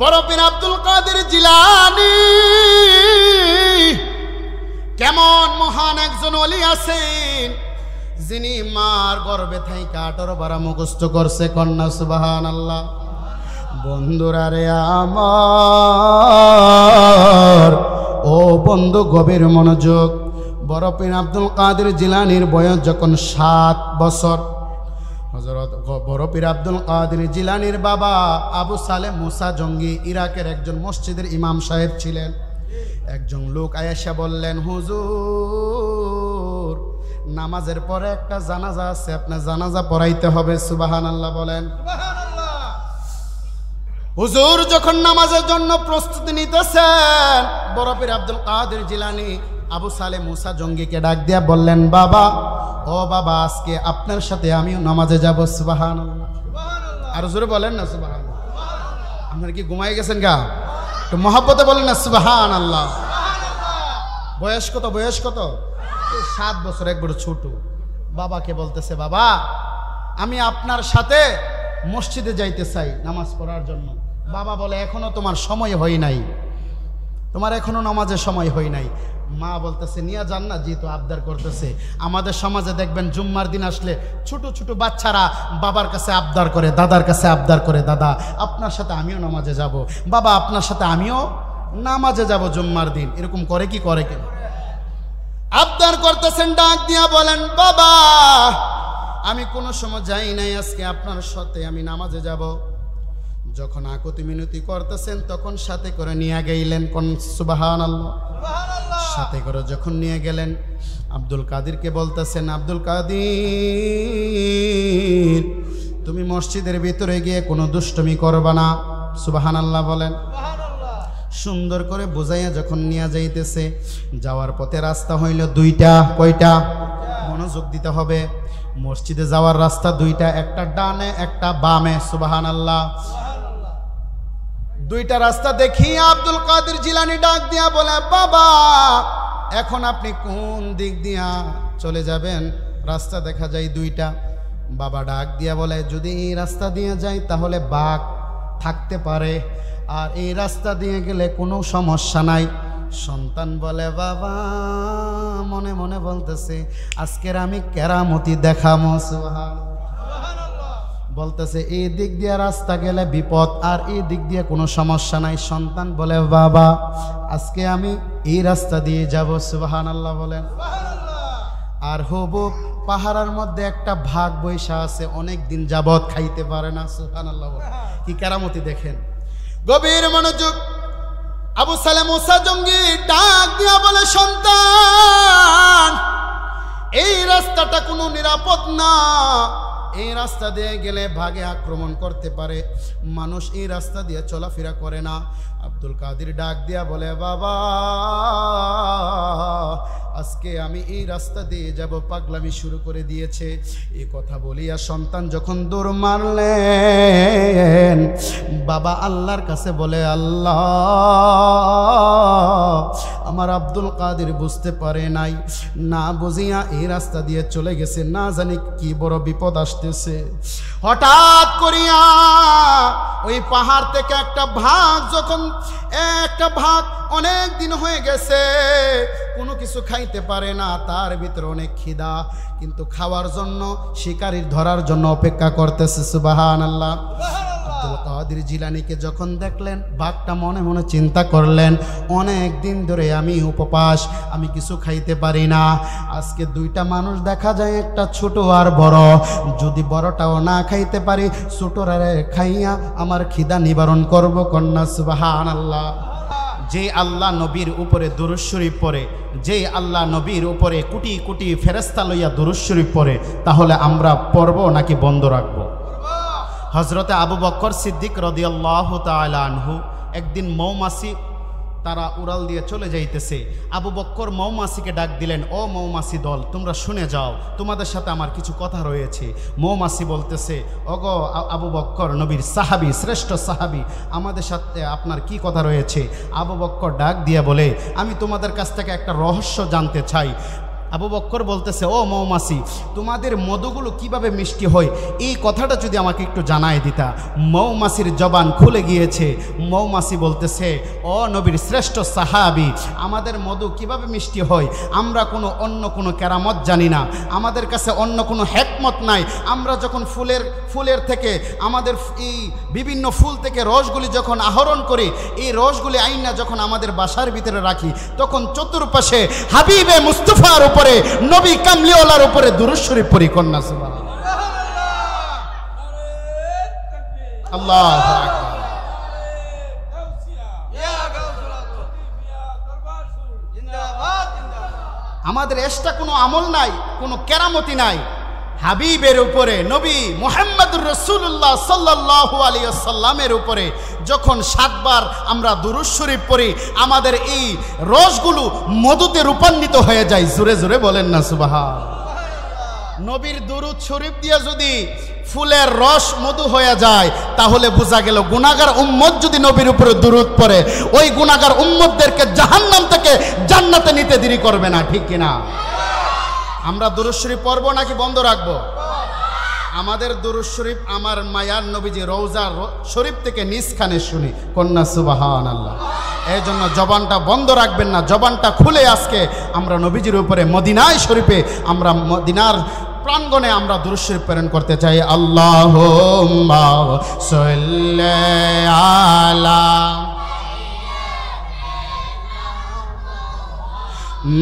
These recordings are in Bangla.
বড় পীর আব্দুল কাদের জিলানী কেমন মহান একজন ওলি আছেন, যিনি মার গর্ভে থাইকা 18 বার মুখস্থ করছে। কন্যা সুবহানাল্লাহ। বন্ধুরা রে আমার, ও বন্ধু গভীর মনোযোগ। বড় পীর আব্দুল কাদের জিলানীর বয়স যখন 7 বছর, হযরত বড় পীর আব্দুল কাদের জিলানীর বাবা আবু সালেহ মুসা জঙ্গি ইরাকের একজন মসজিদের ইমাম সাহেব ছিলেন। একজন লোক আয়েশা বললেন, হুজুর নামাজের পরে একটা জানাজা আছে, আপনি জানাজা পড়াইতে হবে। সুবহানাল্লাহ বলেন। হুজুর যখন নামাজের জন্য প্রস্তুতি নিতেছেন, বড় পীর আব্দুল কাদের জিলানী আবু সালেহ মুসা জঙ্গিকে ডাক দিয়া বললেন, বাবা, ও বাবা, আজকে আপনার সাথে আমিও নামাজে যাব। সুবহানাল্লাহ। আর জোরে বলেন না সুবহানাল্লাহ। আপনারা কি ঘুমাই গেছেন গা? একটু মহব্বতে বলেন না সুবহানাল্লাহ। বয়স কত? বয়স কত? 7 বছর, একবার ছোট। বাবাকে বলতেছে, বাবা আমি আপনার সাথে মসজিদে যাইতে চাই নামাজ পড়ার জন্য। বাবা বলে, এখনো তোমার সময় হয় নাই, তোমার এখনো নামাজের সময় হয় নাই। মা বলতেছে, নিয়ে যান না, যেহেতু আবদার করতেছে। আমাদের সমাজে দেখবেন জুম্মার দিন আসলে ছোট ছোট বাচ্চারা বাবার কাছে আবদার করে, দাদার কাছে আবদার করে, দাদা আপনার সাথে আমিও নামাজে যাব, বাবা আপনার সাথে আমিও নামাজে যাব জুম্মার দিন। এরকম করে কি করে কেন? আবদার করতেছেন, ডাক দিয়া বলেন, বাবা আমি কোনো সময় যাই নাই, আজকে আপনার সাথে আমি নামাজে যাব। যখন আকুতি মিনতি করতেছেন তখন সাথে করে নিয়ে গেলেন। কোন সুবহানাল্লাহ। সাথে করে যখন নিয়ে গেলেন, আব্দুল কাদেরকে বলতেছেন, আব্দুল কাদের তুমি মসজিদের ভিতরে গিয়ে কোনো দুষ্টমি করবা না। সুবহানাল্লাহ বলেন। সুন্দর করে বুঝাইয়া যখন নিয়ে যাইতেছে, যাওয়ার পথে রাস্তা হইল 2টা। কয়টা? মনোযোগ দিতে হবে। মসজিদে যাওয়ার রাস্তা 2টা, একটা ডানে একটা বামে। সুবহানাল্লাহ। 2টা রাস্তা দেখি আব্দুল কাদের জিলানী ডাক দিয়া বলে, বাবা এখন আপনি কোন দিক দিয়া চলে যাবেন? রাস্তা দেখা যায় 2টা। বাবা ডাক দিয়া বলে, যদি এই রাস্তা দিয়ে যাই তাহলে বাঘ থাকতে পারে, আর এই রাস্তা দিয়ে গেলে কোনো সমস্যা নাই। সন্তান বলে, বাবা মনে মনে বলতেছে, আজকের আমি কেরামতি দেখামো। সুবহানাল্লাহ। বলতেছে, এই দিক দিয়ে রাস্তা গেলে বিপদ, আর এই দিক দিয়ে কোনো সমস্যা নাই। সন্তান বলে, বাবা আজকে আমি এই রাস্তা দিয়ে যাব। সুবহানাল্লাহ বলেন। আর হুবুব পাহাড়ের মধ্যে একটা ভাগ বৈশা আছে, অনেক দিন যাবত খাইতে পারে না। সুবহানাল্লাহ। কি কেরামতি দেখেন। গভীর মনোযোগ। আবু সালেহ মুসা জঙ্গি ডাক দিয়া বলে, সন্তান এই রাস্তাটা কোনো নিরাপদ না, এই রাস্তা দিয়ে গেলে ভাগে আক্রমণ করতে পারে, মানুষ এই রাস্তা দিয়ে চলাফেরা করে না। আব্দুল কাদের ডাক দিয়া বলে, বাবা আজকে আমি এই রাস্তা দিয়ে যাব, পাগলামি শুরু করে দিয়েছে। এই কথা বলিয়া সন্তান যখন দৌড় মারলেন, বাবা আল্লাহর কাছে বলে, আল্লাহ আমার আব্দুল কাদের বুঝতে পারে নাই, না বুঝিয়া এই রাস্তা দিয়ে চলে গেছে, না জানি কি বড় বিপদ আসতেছে। হঠাৎ করিয়া ওই পাহাড় থেকে একটা ভাগ, যখন একটা ভাগ অনেক দিন হয়ে গেছে কোনো কিছু খাইতে পারে না, তার ভিতরে অনেক খিদা, কিন্তু খাওয়ার জন্য শিকারীর ধরার জন্য অপেক্ষা করতেছে। সুবহানাল্লাহ। আব্দুল কাদের জিলানীকে যখন দেখলেন, বাঘটা মনে মনে চিন্তা করলেন, অনেক দিন ধরে আমি উপবাস, আমি কিছু খাইতে পারি না। আজকে 2টা মানুষ দেখা যায়, একটা ছোট আর বড়, যদি বড়টাও না খাইতে পারি, ছোটরারে খাইয়া আমার খিদা নিবারণ করব। কন্যা সুবহানাল্লাহ। যে আল্লাহ নবীর উপরে দুরূদ শরীফ পড়ে, যে আল্লাহ নবীর উপরে কোটি কোটি ফেরেশতা লইয়া দুরূদ শরীফ পড়ে, তাহলে আমরা পড়ব নাকি বন্ধ রাখব? হযরতে আবু বকর সিদ্দিক রাদিয়াল্লাহু তাআলা আনহু একদিন মৌমাছি তারা উড়াল দিয়ে চলে যাইতেছে। আবু বকর মৌমাছিকে ডাক দিলেন, ও মৌমাছি দল, তোমরা শুনে যাও, তোমাদের সাথে আমার কিছু কথা রয়েছে। মৌমাছি বলতেছে, ওগো আবু বকর, নবীর সাহাবী, শ্রেষ্ঠ সাহাবী, আমাদের সাথে আপনার কি কথা রয়েছে? আবু বকর ডাক দিয়ে বলে, আমি তোমাদের কাছ থেকে একটা রহস্য জানতে চাই। আবু বক্কর বলতেছে, ও মৌমাছি, তোমাদের মধুগুলো কিভাবে মিষ্টি হয় এই কথাটা যদি আমাকে একটু জানায় দিতা। মৌমাছির জবান খুলে গিয়েছে। মৌমাছি বলতেছে, ও নবীর শ্রেষ্ঠ সাহাবী, আমাদের মধু কিভাবে মিষ্টি হয়, আমরা অন্য কোনো কেরামত জানি না, আমাদের কাছে অন্য কোনো হেকমত নাই। আমরা যখন ফুলের থেকে আমাদের এই বিভিন্ন ফুল থেকে রসগুলি যখন আহরণ করি, এই রসগুলি আইনা যখন আমাদের বাসার ভিতরে রাখি, তখন চতুর্পাশে হাবিবে মুস্তাফার উপরে, নবী কামলিওয়ালার উপরে দুরূদ শরীফ পড়ি। কন্যা সুবহানাল্লাহ, আল্লাহু আকবার। আমাদের এক্সট্রা কোনো আমল নাই, কোনো কেরামতি নাই। হাবিবের উপরে, নবী মুহাম্মদুর রাসূলুল্লাহ সাল্লাল্লাহু আলাইহি ওয়াসাল্লামের উপরে যখন 7 বার আমরা দুরূদ শরীফ পড়ি, আমাদের এই রসগুলো মধুতে রূপান্তরিত হয়ে যায়। জোরে জোরে বলেন না সুবহানাল্লাহ। নবীর দুরূদ শরীফ দিয়ে যদি ফুলের রস মধু হয়ে যায়, তাহলে বোঝা গেল গুনাহগার উম্মত যদি নবীর উপরে দুরূদ পড়ে, ওই গুনাহগার উম্মতদেরকে জাহান্নাম থেকে জান্নাতে নিতে দেরি করবে না, ঠিক কিনা? আমরা দুরূদ শরীফ পড়বো নাকি বন্ধ রাখবো? আমাদের দুরূদ শরীফ আমার মায়ার নবীজি রওজা শরীফ থেকে নিজখানে শুনি। কন্যা সুবহানাল্লাহ। এই জন্য জবানটা বন্ধ রাখবেন না, জবানটা খুলে আজকে আমরা নবীজির উপরে মদিনায় শরীফে, আমরা মদিনার প্রাঙ্গণে আমরা দুরূদ শরীফ প্রেরণ করতে চাই। আল্লাহুম্মা সাল্লি আলা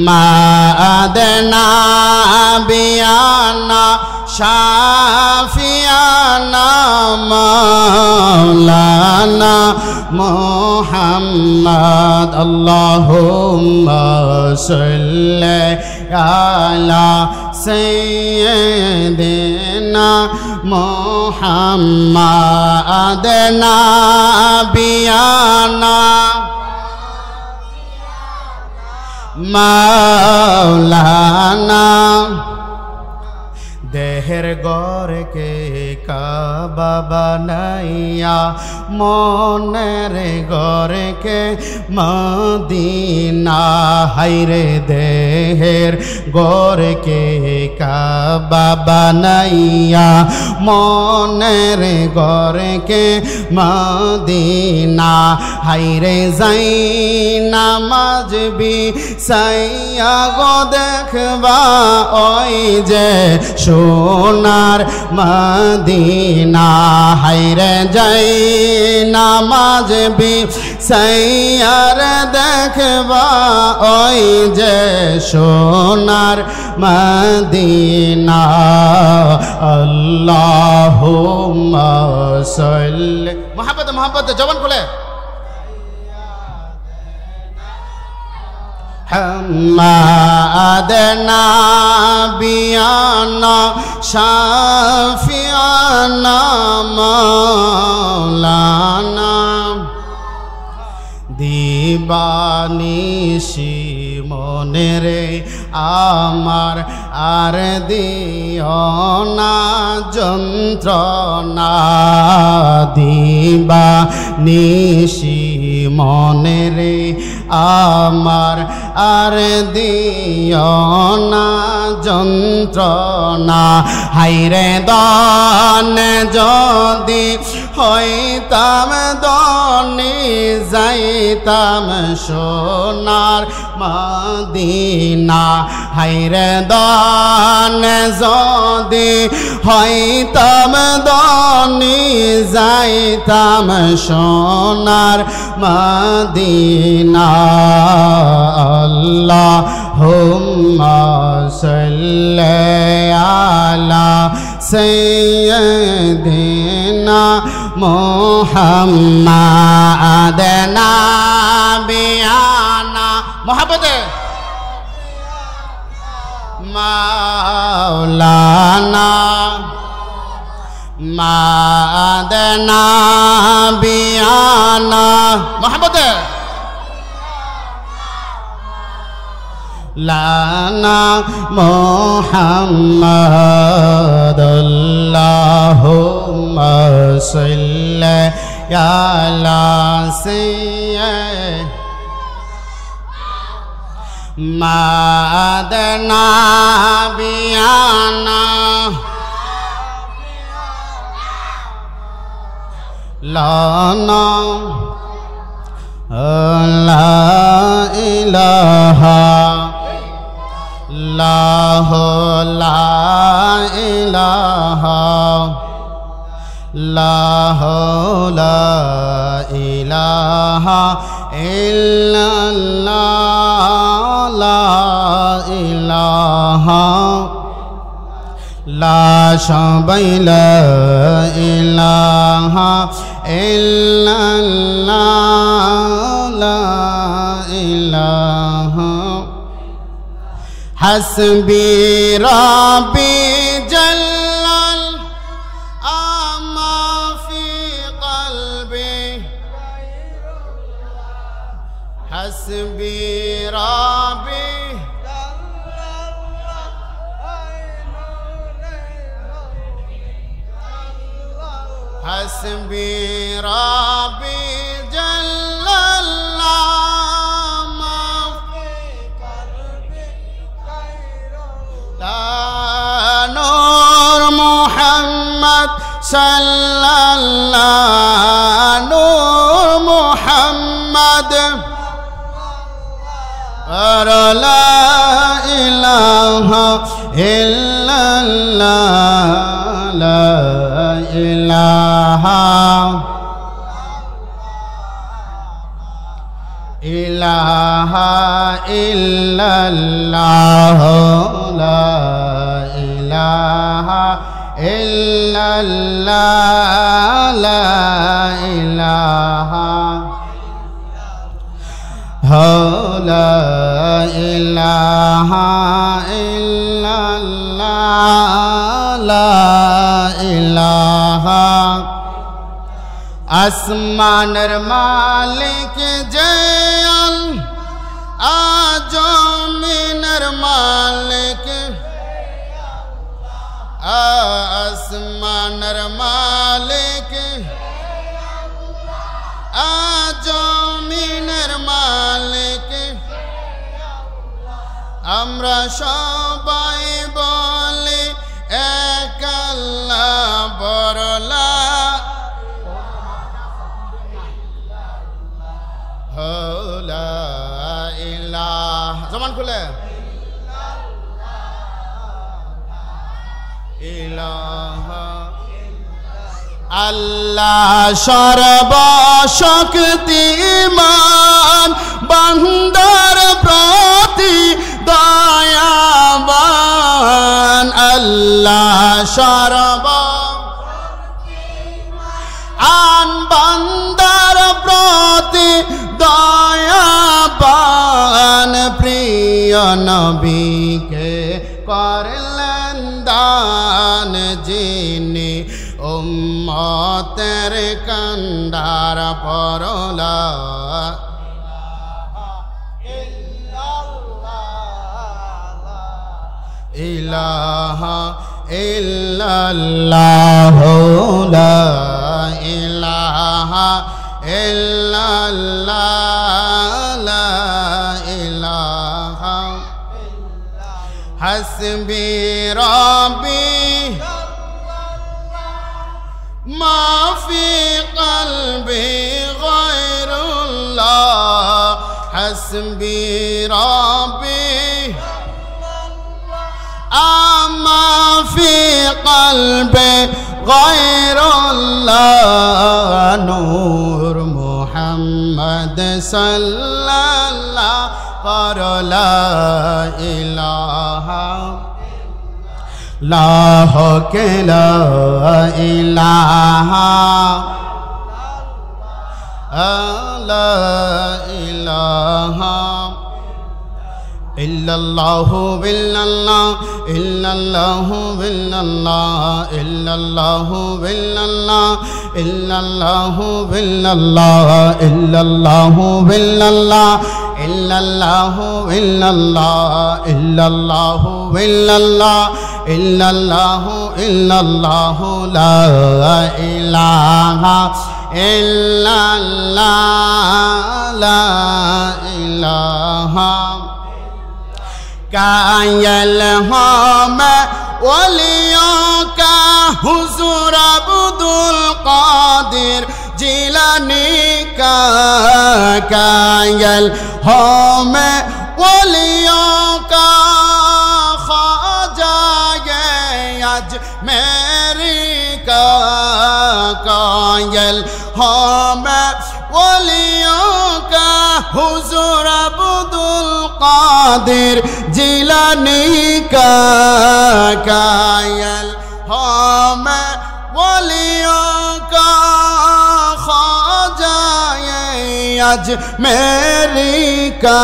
মা'আদনা বিয়ানা শাফিয়ানা মাওলানা মুহাম্মদ। আল্লাহুম্মা সাল্লি আলা সাইয়্যিদিনা মুহাম্মাদনা বিয়ানা মাওলানা। দেহের গড়কে কাবা বানাইয়া, মনের গড়কে মদিনা। হাইরে দেহের গড়কে কাবা বানাইয়া, মনের গড়কে মদিনা। হাইরে যাই নামাজ বিছাইয়া গো দেখবা ওই যে সোনার মদিনা। হাইরে যাই নামাজ বিছাইয়ার দেখবা ওই যে সোনার মদিনা। আল্লাহুম্মা সাল্লি, মোহাব্বতে জবান খুলে, মা'আদনা বিয়ানা শাফিয়ানা মাওলানা। দিবানিশি মনে রে আমার আর দিও না যন্ত্রণা। দিবানিশি মনে রে আমার আর দিও না যন্ত্রণা। হাইরে দান যদি হইতাম দনি, যাইতাম সোনার মদিনা। হাইরে দান যদি হইতাম দনি, যাইতাম সোনার মদিনা। আল্লাহুম্মা সাল্লি আলা সাইয়্যিদিনা মুহাম্মাদনা বিয়ানা। মোহাব্বতে মাওলানা মা'আদনা বিয়ানা। মোহাব্বতে লানা মুহাম্মাদ। আল্লাহুম্মা সাল্লি আলা সাইয়্যিদিনা মাদনা বিয়ানা লানা লা ইলাহা লাহ লা ইলাহা লাহ লা ইলাহা ইল্লাল্লাহ লা ইলাহা লা শাবাইলা ইলাহা ইল্লাল্লাহ লা ইলাহা হাসবি রাব্বি জাল্লাল আমা ফি কলবি হাসবি রাব্বি হাসবি রাব্বি জাল্লাল্লাহ মা ফি কলবি নূর মুহাম্মদ সাল্লাল্লাহ নূর মুহাম্মদ লা ইলাহা ইল্লাল্লাহ লা ইলাহা ইলাহা ইল্লাল্লাহ লা ইলাহা ইল্লাল্লাহ লা ইলাহা লা ইলাহা ইল্লাল্লাহ লা ইলাহা আসমানের মালিক জয়াল আজমিনের মালিক আসমানের মালিক আজমিনের মালিক আমরা সবাই বলি এক আল্লাহ বড়লা লা ইলাহা জবান খুলে ইলাহা আল্লাহ সর্বশক্তিমান বান্দার প্রতি দয়াবান আল্লাহ সর্বশক্তিমান বান্দার প্রতি দয়াবান প্রিয় নবীকে করলেন দান যিনি উম্মতের কান্ডার পরলা ইলাহা ইল্লাল্লাহ লা ইলাহা ইল্লাল্লাহ লা ইলাহা হাসবি রাব্বি মা ফি কলবি গায়রুল্লাহ হাসবি রাব্বি আমা ফি কলবি গায়রুল্লাহ নূর মুহাম্মদ সাল্লাল্লাহু লা ইলাহা লাহ কে লা ইলাহা লা ইলাহা ইল্লাল্লাহু বিল্লাল্লাহ ইল্লাল্লাহু বিল্লাল্লাহ ইল্লাল্লাহু বিল্লাল্লাহ ইল্লাল্লাহু বিল্লাল্লাহ ইল্লাল্লাহু বিল্লাল্লাহ ইল্লাল্লাহু বিল্লাল্লাহ ইল্লাল্লাহু বিল্লাল্লাহ ইল্লাল্লাহু ইল্লাল্লাহু লা ইলাহা ইল্লাল্লাহ লা ইলাহা कायल हम वलियों का हुजूर अब्दुल कादिर जिलानी का कायल हम वलियों का ख्वाजा अजमेरी का कायल हम वलियों का हुजूर अब्दुल कादिर जिलानी का कायल हम वलियों का ख्वाजा अजमेरी का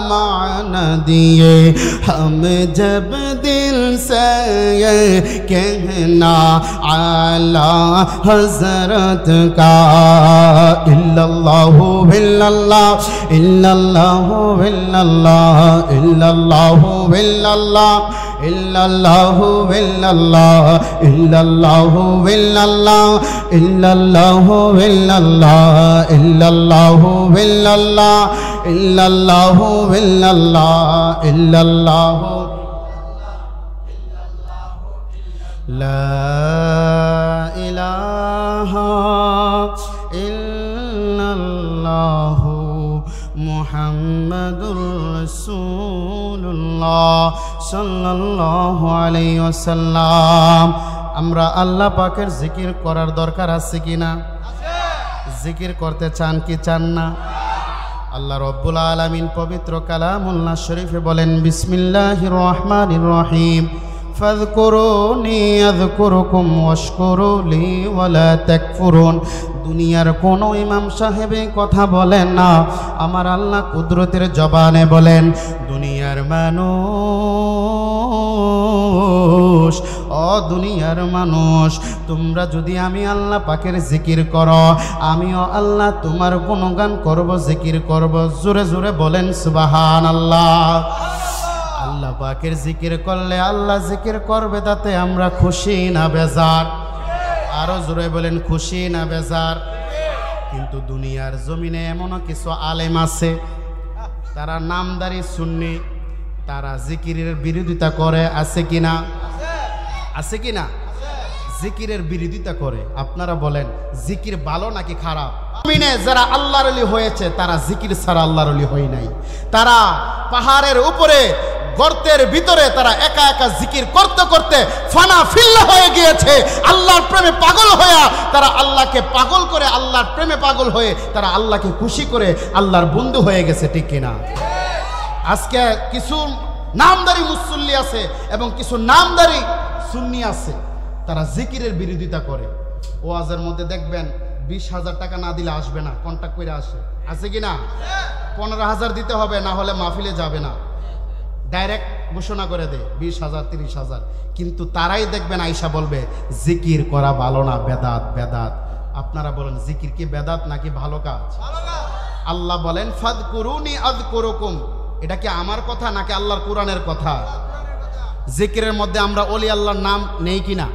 माना दिए हम जब दिल से ये कहना आला हजरत का इल्लल्लाहु इल्लल्लाह इल्लल्लाहु इल्लल्लाह इल्लल्लाहु इल्लल्लाह इल्लल्लाहु इल्लल्लाह इल्लल्लाहु इल्लल्लाह इल्लल्लाहु इल्लल्लाह इल्लल्लाहु इल्लल्लाह इल्लल्लाहु इल्लल्लाह इल्लल्लाहु ला इलाहा इल्लल्लाहु मुहम्मदुर রাসূলুল্লাহ সাল্লাল্লাহু আলাইহি ওয়াসাল্লাম। আমরা আল্লাহ পাকের জিকির করার দরকার আছে কিনা? জিকির করতে চান কি চান না? আল্লাহ রব্বুল আলামিন পবিত্র কালামুল্লাহ শরীফে বলেন বিসমিল্লাহির রহমানির রহিম ফাযকুরুনি আযকুরুকুম ওয়াশকুরু লি ওয়ালা তাকফুরুন। দুনিয়ার কোনো ইমাম সাহেবে কথা বলেন না, আমার আল্লাহ কুদরতের জবানে বলেন দুনিয়ার মানুষ, ও দুনিয়ার মানুষ, তোমরা যদি আমি আল্লাহ পাকের জিকির করো, আমিও আল্লাহ তোমার গুণগান করব, জিকির করব। জোরে জোরে বলেন সুবহানাল্লাহ। আল্লাহ পাকের জিকির করলে আল্লাহ জিকির করবে, তাতে আমরা খুশি না বেজার? আরো জোরে বলেন খুশি না বেজার? কিন্তু দুনিয়ার জমিনে এমনও কিছু আলেম আছে, তারা নামদারি সুন্নি, তারা জিকিরের বিরোধিতা করে। আছে কিনা? আছে কিনা? জিকিরের বিরোধিতা করে। আপনারা বলেন জিকির ভালো নাকি খারাপ? জমিনে যারা আল্লাহর ওলি হয়েছে তারা জিকির ছাড়া আল্লাহর ওলি হয় নাই। তারা পাহাড়ের উপরে গর্তের ভিতরে তারা একা একা জিকির করতে করতে ফানা ফিল্লা হয়ে গিয়েছে। আল্লাহর প্রেমে পাগল হয়ে তারা আল্লাহকে পাগল করে, আল্লাহর প্রেমে পাগল হয়ে তারা আল্লাহকে খুশি করে আল্লাহর বন্ধু হয়ে গেছে। ঠিক কিনা? আজকে কিছু নামদারি মুসল্লি আছে এবং কিছু নামদারি সুন্নি আছে, তারা জিকিরের বিরোধিতা করে। ওয়াজের মধ্যে দেখবেন 20,000 টাকা না দিলে আসবে না, কন্ট্যাক্ট করে আসে। আছে কিনা? 15,000 দিতে হবে, না হলে মাহফিলে যাবে না। ডাইরেক্ট ঘোষণা করে দেয় 20,000 30,000। কিন্তু তারাই দেখবেন আয়েশা বলবে জিকির করা ভালো না, বেদাত বেদাত। আপনারা বলেন জিকির কি বেদাত নাকি ভালো কাজ? আল্লাহ বলেন ফাযকুরুনি আযকুরুকুম। এটা কি আমার কথা নাকি আল্লাহর কোরআনের কথা? জিকিরের মধ্যে আমরা ওলি আল্লাহর নাম নেই কিনা?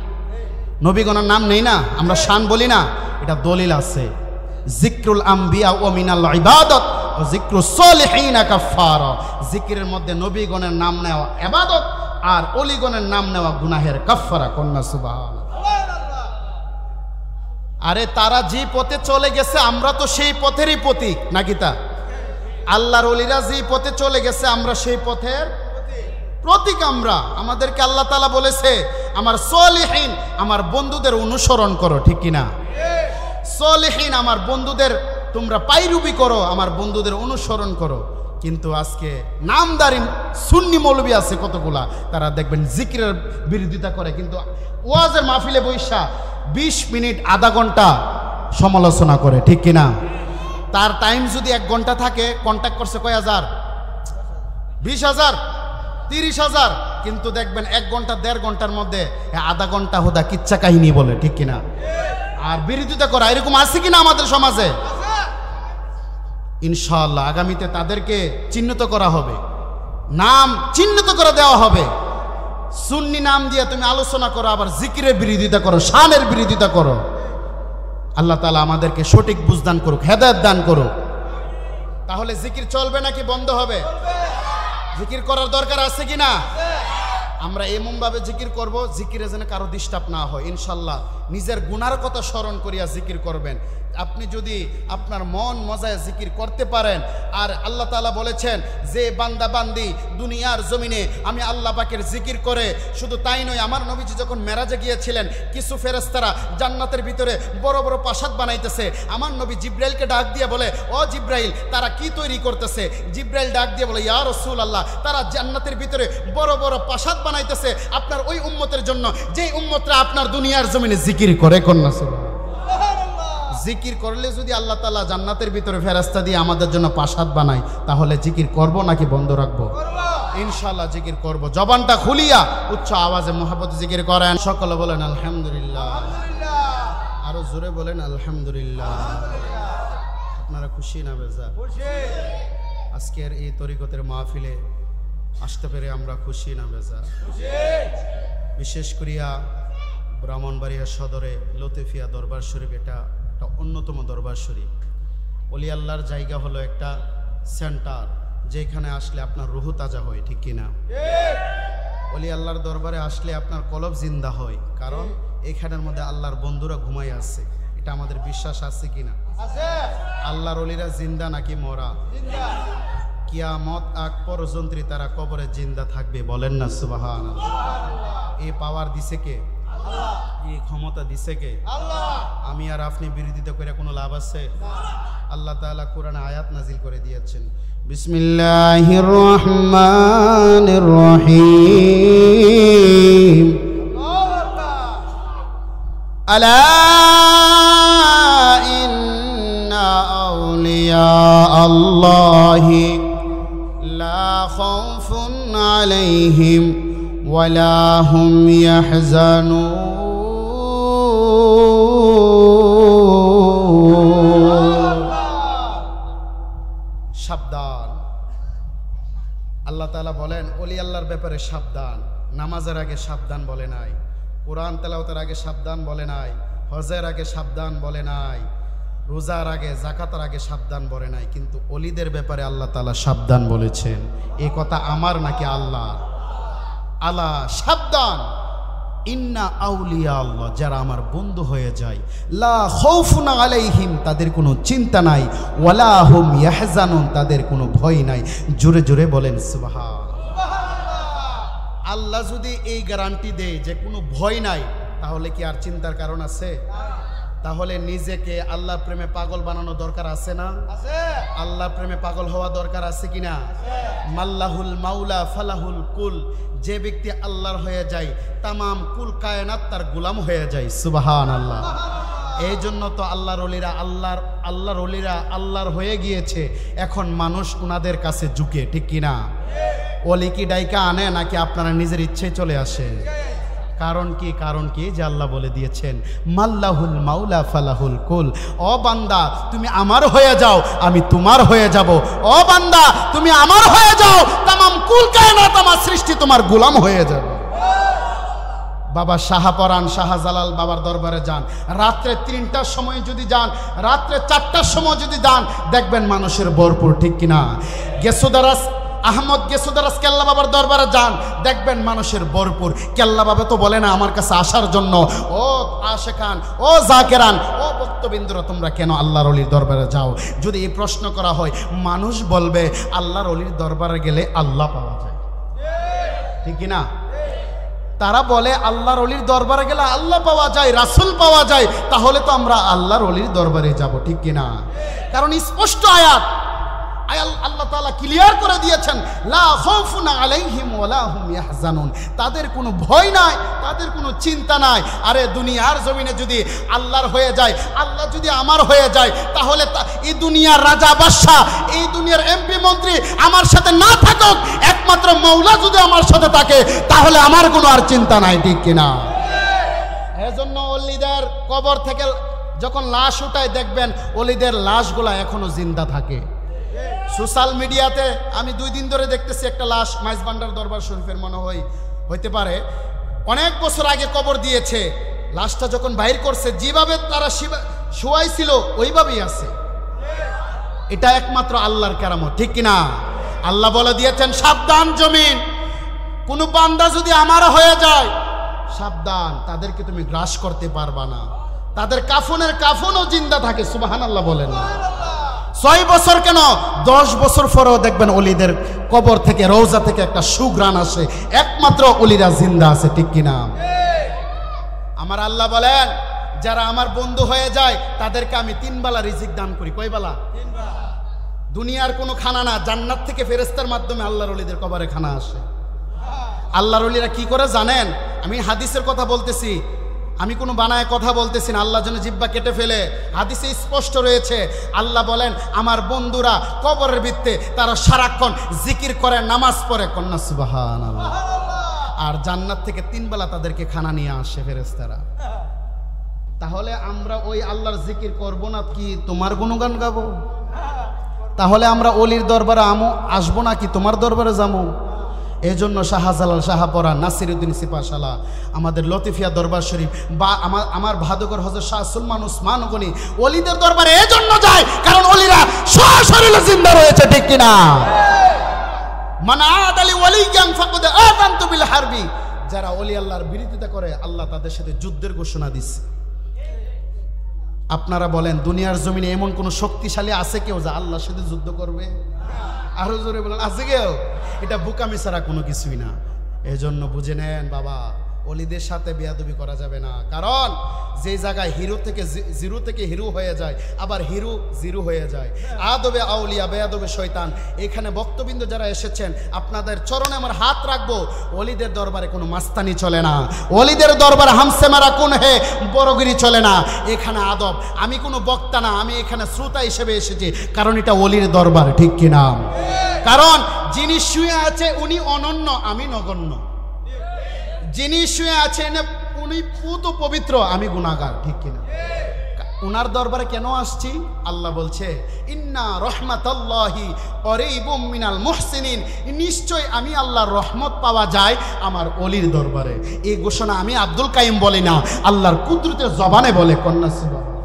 নবীগণের নাম নেই না? আমরা শান বলি না? এটা দলিল আছে। জিক্রুল আম্বিয়া ওয়া মিনাল ইবাদত ওয়া জিক্রুস সালিহিনা কাফারা। জিকিরের মধ্যে নবীগণের নাম নেওয়া ইবাদত, আর ওলিগণের নাম নেওয়া গুনাহের কাফারা। কন্যা সুবহানাল্লাহ। আরে তারা যে পথে চলে গেছে আমরা তো সেই পথেরই প্রতীক, নাকি তা? আল্লাহর ওলিরা যে পথে চলে গেছে আমরা সেই পথের প্রতীক। আমরা, আমাদেরকে আল্লাহ তাআলা বলেছে আমার সলিহিন, আমার বন্ধুদের অনুসরণ করো। ঠিক কিনা? সলিহিন আমার বন্ধুদের তোমরা পায়রুবি করো, আমার বন্ধুদের অনুসরণ করো। কিন্তু আজকে নামদারি সুন্নি মৌলবী আছে কতগুলা, তারা দেখবেন জিকিরের বিরোধিতা করে, কিন্তু ওয়াজের মাহফিলে বৈশা 20 মিনিট আধা ঘন্টা সমালোচনা করে। ঠিক কিনা? তার টাইম যদি 1 ঘন্টা থাকে, কন্ট্যাক্ট করছে কয় হাজার? 20,000 30,000। কিন্তু দেখবেন 1 ঘন্টা 1.5 ঘন্টার মধ্যে আধা ঘন্টা হুদা কিচ্ছা কাহিনী বলে। ঠিক কিনা? আর বিরোধিতা করা এরকম আছে কিনা আমাদের সমাজে? ইনশাআল্লাহ আগামীতে তাদেরকে চিহ্নিত করা হবে, নাম চিহ্নিত করে দেওয়া হবে। সুন্নি নাম দিয়ে তুমি আলোচনা করো, আবার জিকিরের বিরোধিতা করো, শানের বিরোধিতা করো। আল্লাহ তাআলা আমাদেরকে সঠিক বুঝদান করুক, হেদায়েত দান করুক। তাহলে জিকির চলবে নাকি বন্ধ হবে? জিকির করার দরকার আছে কি না? আমরা এমনভাবে জিকির করব জিকিরে যেন কারো ডিস্টার্ব না হয়। ইনশাল্লাহ নিজের গুনার কথা স্মরণ করিয়া জিকির করবেন। আপনি যদি আপনার মন মজায় জিকির করতে পারেন, আর আল্লাহ তাআলা বলেছেন যে বান্দা বান্দি দুনিয়ার জমিনে আমি আল্লাহ পাকের জিকির করে, শুধু তাই নয়, আমার নবীজি যখন মেরাজে গিয়েছিলেন কিছু ফেরেশতারা জান্নাতের ভিতরে বড় বড় প্রাসাদ বানাইতেছে। আমার নবী জিব্রাইলকে ডাক দিয়ে বলে, ও জিব্রাইল, তারা কি তৈরি করতেছে? জিব্রাইল ডাক দিয়ে বলে, ইয়া রাসূলুল্লাহ, তারা জান্নাতের ভিতরে বড় বড় প্রাসাদ বানাইতেছে আপনার ওই উম্মতের জন্য, যেই উম্মতরা আপনার দুনিয়ার জমিনে জিকির করে। কন্যা জিকির করলে যদি আল্লাহ তাআলা জান্নাতের ভিতরে ফেরেশতা দিয়ে আমাদের জন্য প্রাসাদ বানায়, তাহলে জিকির করব নাকি বন্ধ রাখবো? ইনশাআল্লাহ জিকির করব। জবানটা খুলিয়া উচ্চ আওয়াজে মুহাব্বতে জিকির করেন। সকলে বলেন আলহামদুলিল্লাহ, আরো জোরে বলেন আলহামদুলিল্লাহ। আপনারা খুশি না বেজার? আজকের এই তরিকতের মাহফিলে আসতে পেরে আমরা খুশি না বেজার? বিশেষ করিয়া ব্রাহ্মণবাড়িয়া সদরে লতিফিয়া দরবার শরীফ, এটা একটা অন্যতম দরবার শরীফ। ওলি আল্লাহর জায়গা হলো একটা সেন্টার, যেখানে আসলে আপনার রুহু তাজা হয়, ঠিক কিনা? ওলি আল্লাহর দরবারে আসলে আপনার কলব জিন্দা হয়, কারণ এখানের মধ্যে আল্লাহর বন্ধুরা ঘুমাই আছে। এটা আমাদের বিশ্বাস আছে কিনা? আল্লাহর ওলিরা জিন্দা নাকি মরা? কিয়ামত আগ পর্যন্ত তারা কবরে জিন্দা থাকবে। বলেন না সুবহানাল্লাহ। এই পাওয়ার দিছে কে? এই ক্ষমতা দিছে কে? আমি আর আপনি বিরোধিতা করে কোনো লাভ আছে? আল্লাহ তাআলা কোরআনে আয়াত নাজিল করে দিয়েছেন, বিসমিল্লাহির রহমানির রহিম, আলা ইন্না আউলিয়া আল্লাহি লা খাউফুন আলাইহিম ওয়ালা হুম ইয়াহজানুন। সাবধান। আল্লাহ তাআলা বলেন ওলি আল্লাহর ব্যাপারে সাবধান। নামাজের আগে সাবধান বলে নাই, কোরআন তেলাওয়াতের আগে সাবধান বলে নাই, হজের আগে সাবধান বলে নাই, রোজার আগে যাকাতের আগে সাবধান বলে নাই, কিন্তু ওলিদের ব্যাপারে আল্লাহ তাআলা সাবধান বলেছেন। এই কথা আমার নাকি আল্লাহ? আলা সাবধান, ইন্না আউলিয়া আল্লাহ, যারা আমার বন্ধু হয়ে যায়, লা খাউফুন আলাইহিম, তাদের কোনো চিন্তা নাই, ওয়ালা হুম ইয়াহজানুন, তাদের কোনো ভয় নাই। জোরে জোরে বলেন সুবহানাল্লাহ। আল্লাহ যদি এই গ্যারান্টি দেয় যে কোনো ভয় নাই, তাহলে কি আর চিন্তার কারণ আছে? তাহলে নিজেকে আল্লাহর প্রেমে পাগল বানানো দরকার আছে না? আল্লাহর প্রেমে পাগল হওয়া দরকার আছে কিনা? মাল্লাহুল মাওলা ফালাহুল কুল, যে ব্যক্তি আল্লাহর হয়ে যায় তামাম কুল কায়নাত তার গোলাম হয়ে যায়। সুবহানাল্লাহ। এই জন্য তো আল্লাহর ওলিরা আল্লাহর ওলিরা আল্লাহর হয়ে গিয়েছে, এখন মানুষ ওনাদের কাছে ঝুঁকে, ঠিক কিনা? ওলি কি ডাইকা আনে নাকি আপনারা নিজের ইচ্ছায় চলে আসে? কারণ কি? কারণ কি যে আল্লাহ বলে দিয়েছেন মাল্লাহুল মাওলা ফালাহুল কুল, ও বান্দা তুমি আমার হয়ে যাও, আমি তোমার হয়ে যাব। ও বান্দা তুমি আমার হয়ে যাও, তামাম কুল কায়নাত আমার সৃষ্টি তোমার গোলাম হয়ে যাবে। বাবা শাহপরান শাহজালাল বাবার দরবারে যান, রাত্রে 3টার সময় যদি যান, রাত্রে 4টার সময় যদি যান, দেখবেন মানুষের ভরপুর, ঠিক কিনা? গেসুদারাস আহমদ গেসুদারাস কেল্লা বাবার দরবারে যান, দেখবেন মানুষের ভরপুর। কেল্লা বাবা তো বলে না আমার কাছে আসার জন্য, ও আশেখান, ও জাকেরান, ও ভক্তবিন্দুরা তোমরা কেন আল্লাহর ওলির দরবারে যাও? যদি এই প্রশ্ন করা হয়, মানুষ বলবে আল্লাহর ওলির দরবারে গেলে আল্লাহ পাওয়া যায়, ঠিক কিনা? তারা বলে আল্লাহর ওলির দরবারে গেলে আল্লাহ পাওয়া যায়, রাসূল পাওয়া যায়, তাহলে তো আমরা আল্লাহর ওলির দরবারে যাব, ঠিক কিনা? কারণ স্পষ্ট আয়াত আল্লাহ তাআলা ক্লিয়ার করে দিয়েছেন, লা খাউফুন আলাইহিম ওয়ালা হুম ইয়াহজানুন, তাদের কোনো ভয় নাই, তাদের কোনো চিন্তা নাই। আরে দুনিয়ার জমিনে যদি আল্লাহর হয়ে যায়, আল্লাহ যদি আমার হয়ে যায়, তাহলে এই দুনিয়ার রাজা বাদশা, এই দুনিয়ার এমপি মন্ত্রী আমার সাথে না থাকুক, একমাত্র মওলা যদি আমার সাথে থাকে, তাহলে আমার কোনো আর চিন্তা নাই, ঠিক কিনা? এজন্য ওলিদের কবর থেকে যখন লাশ উঠায়, দেখবেন ওলিদের লাশগুলা এখনো জিন্দা থাকে। সোশ্যাল মিডিয়াতে আমি 2 দিন ধরে দেখতেছি একটা লাশ, মাইজবান্ডার দরবার শরীফের মনে হইতে পারে, অনেক বছর আগে কবর দিয়েছে। লাশটা যখন বাইর করছে, যেভাবে তারা শোয়াইছিল ওইভাবেই আছে। এটা একমাত্র আল্লাহর কারামত, ঠিক কিনা? আল্লাহ বলে দিয়েছেন সাবধান জমিন, কোন বান্দা যদি আমার হয়ে যায় সাবধান, তাদেরকে তুমি গ্রাস করতে পারবা না। তাদের কাফনের কাফনও জিন্দা থাকে। সুবহানাল্লাহ বলেন। 6 বছর কেন 10 বছর পরেও দেখবেন অলিদের কবর থেকে, রওজা থেকে একটা সুঘ্রাণ আসে, একমাত্র অলিরা জিন্দা আছে, ঠিক কিনা? আমার আল্লাহ বলেন যারা আমার বন্ধু হয়ে যায় তাদেরকে আমি 3 বেলা রিজিক দান করি। কয় বেলা? 3 বেলা। দুনিয়ার কোনো খানা না, জান্নাত থেকে ফেরেশতার মাধ্যমে আল্লাহর অলিদের কবরে খানা আসে। আল্লাহর অলিরা কি করে জানেন? আমি হাদিসের কথা বলতেছি, আমি কোনো বানায় কথা বলতেছি না, আল্লাহ যেন জিহ্বা কেটে ফেলে। হাদিসে স্পষ্ট রয়েছে, আল্লাহ বলেন আমার বন্ধুরা কবরের ভিত্তে তারা সারাক্ষণ জিকির করে, নামাজ পড়ে, কন্যা সুবহানাল্লাহ। আর জান্নাত থেকে 3 বেলা তাদেরকে খানা নিয়ে আসে ফেরেশতারা। তাহলে আমরা ওই আল্লাহর জিকির করব না কি তোমার গুণগান গাবো? তাহলে আমরা অলির দরবারে আসবো না কি তোমার দরবারে যাবো? এই জন্য শাহজালাল শাহপরা, নাসিরউদ্দিন সিপাশালা, আমাদের লতিফিয়া দরবার শরীফ বা আমার ভাদুকর হযরত শাহ সুলমান উসমান গনি অলিদের দরবারে এই জন্য যায় কারণ অলিরা সশরীরে জিন্দা রয়েছে, ঠিক কিনা? মান আদালি ওয়ালিয়ান ফাকাদ আযানতু বিল হারবি। যারা অলি আল্লাহর বিরোধিতা করে আল্লাহ তাদের সাথে যুদ্ধের ঘোষণা দিচ্ছে। আপনারা বলেন দুনিয়ার জমিনে এমন কোন শক্তিশালী আছে কেউ যা আল্লাহর সাথে যুদ্ধ করবে? আরো জোরে বলেন, আছে কেউ? এটা বোকামি ছাড়া কোনো কিছুই না। এজন্য বুঝে নেন বাবা, অলিদের সাথে বেয়াদবি করা যাবে না। কারণ যে জায়গায় জিরো থেকে হিরো হয়ে যায়, আবার হিরো জিরো হয়ে যায়। আদবে আউলিয়া বেয়াদবে শয়তান। এখানে বক্তবৃন্দ যারা এসেছেন আপনাদের চরণে আমার হাত রাখবো। অলিদের দরবারে কোনো মাস্তানি চলে না, অলিদের দরবারে হামসে মারা কোন হে বড়গিরি চলে না। এখানে আদব। আমি কোনো বক্তা না, আমি এখানে শ্রোতা হিসেবে এসেছি, কারণ এটা অলির দরবার, ঠিক কিনা? কারণ যিনি শুয়ে আছে উনি অনন্য, আমি নগণ্য। যিনি শুয়ে আছেন উনি পুত পবিত্র, আমি গুনাহগার, ঠিক কিনা? উনার দরবারে কেন আসছি? আল্লাহ বলছে ইন্না রহমাতাল্লাহি করিবুম মিনাল মুহসিনিন, নিশ্চয় আমি আল্লাহর রহমত পাওয়া যায় আমার অলির দরবারে। এই ঘোষণা আমি আব্দুল কাইম বলি না, আল্লাহর কুদরতের জবানে বলে, কন্যা সুবহানাল্লাহ।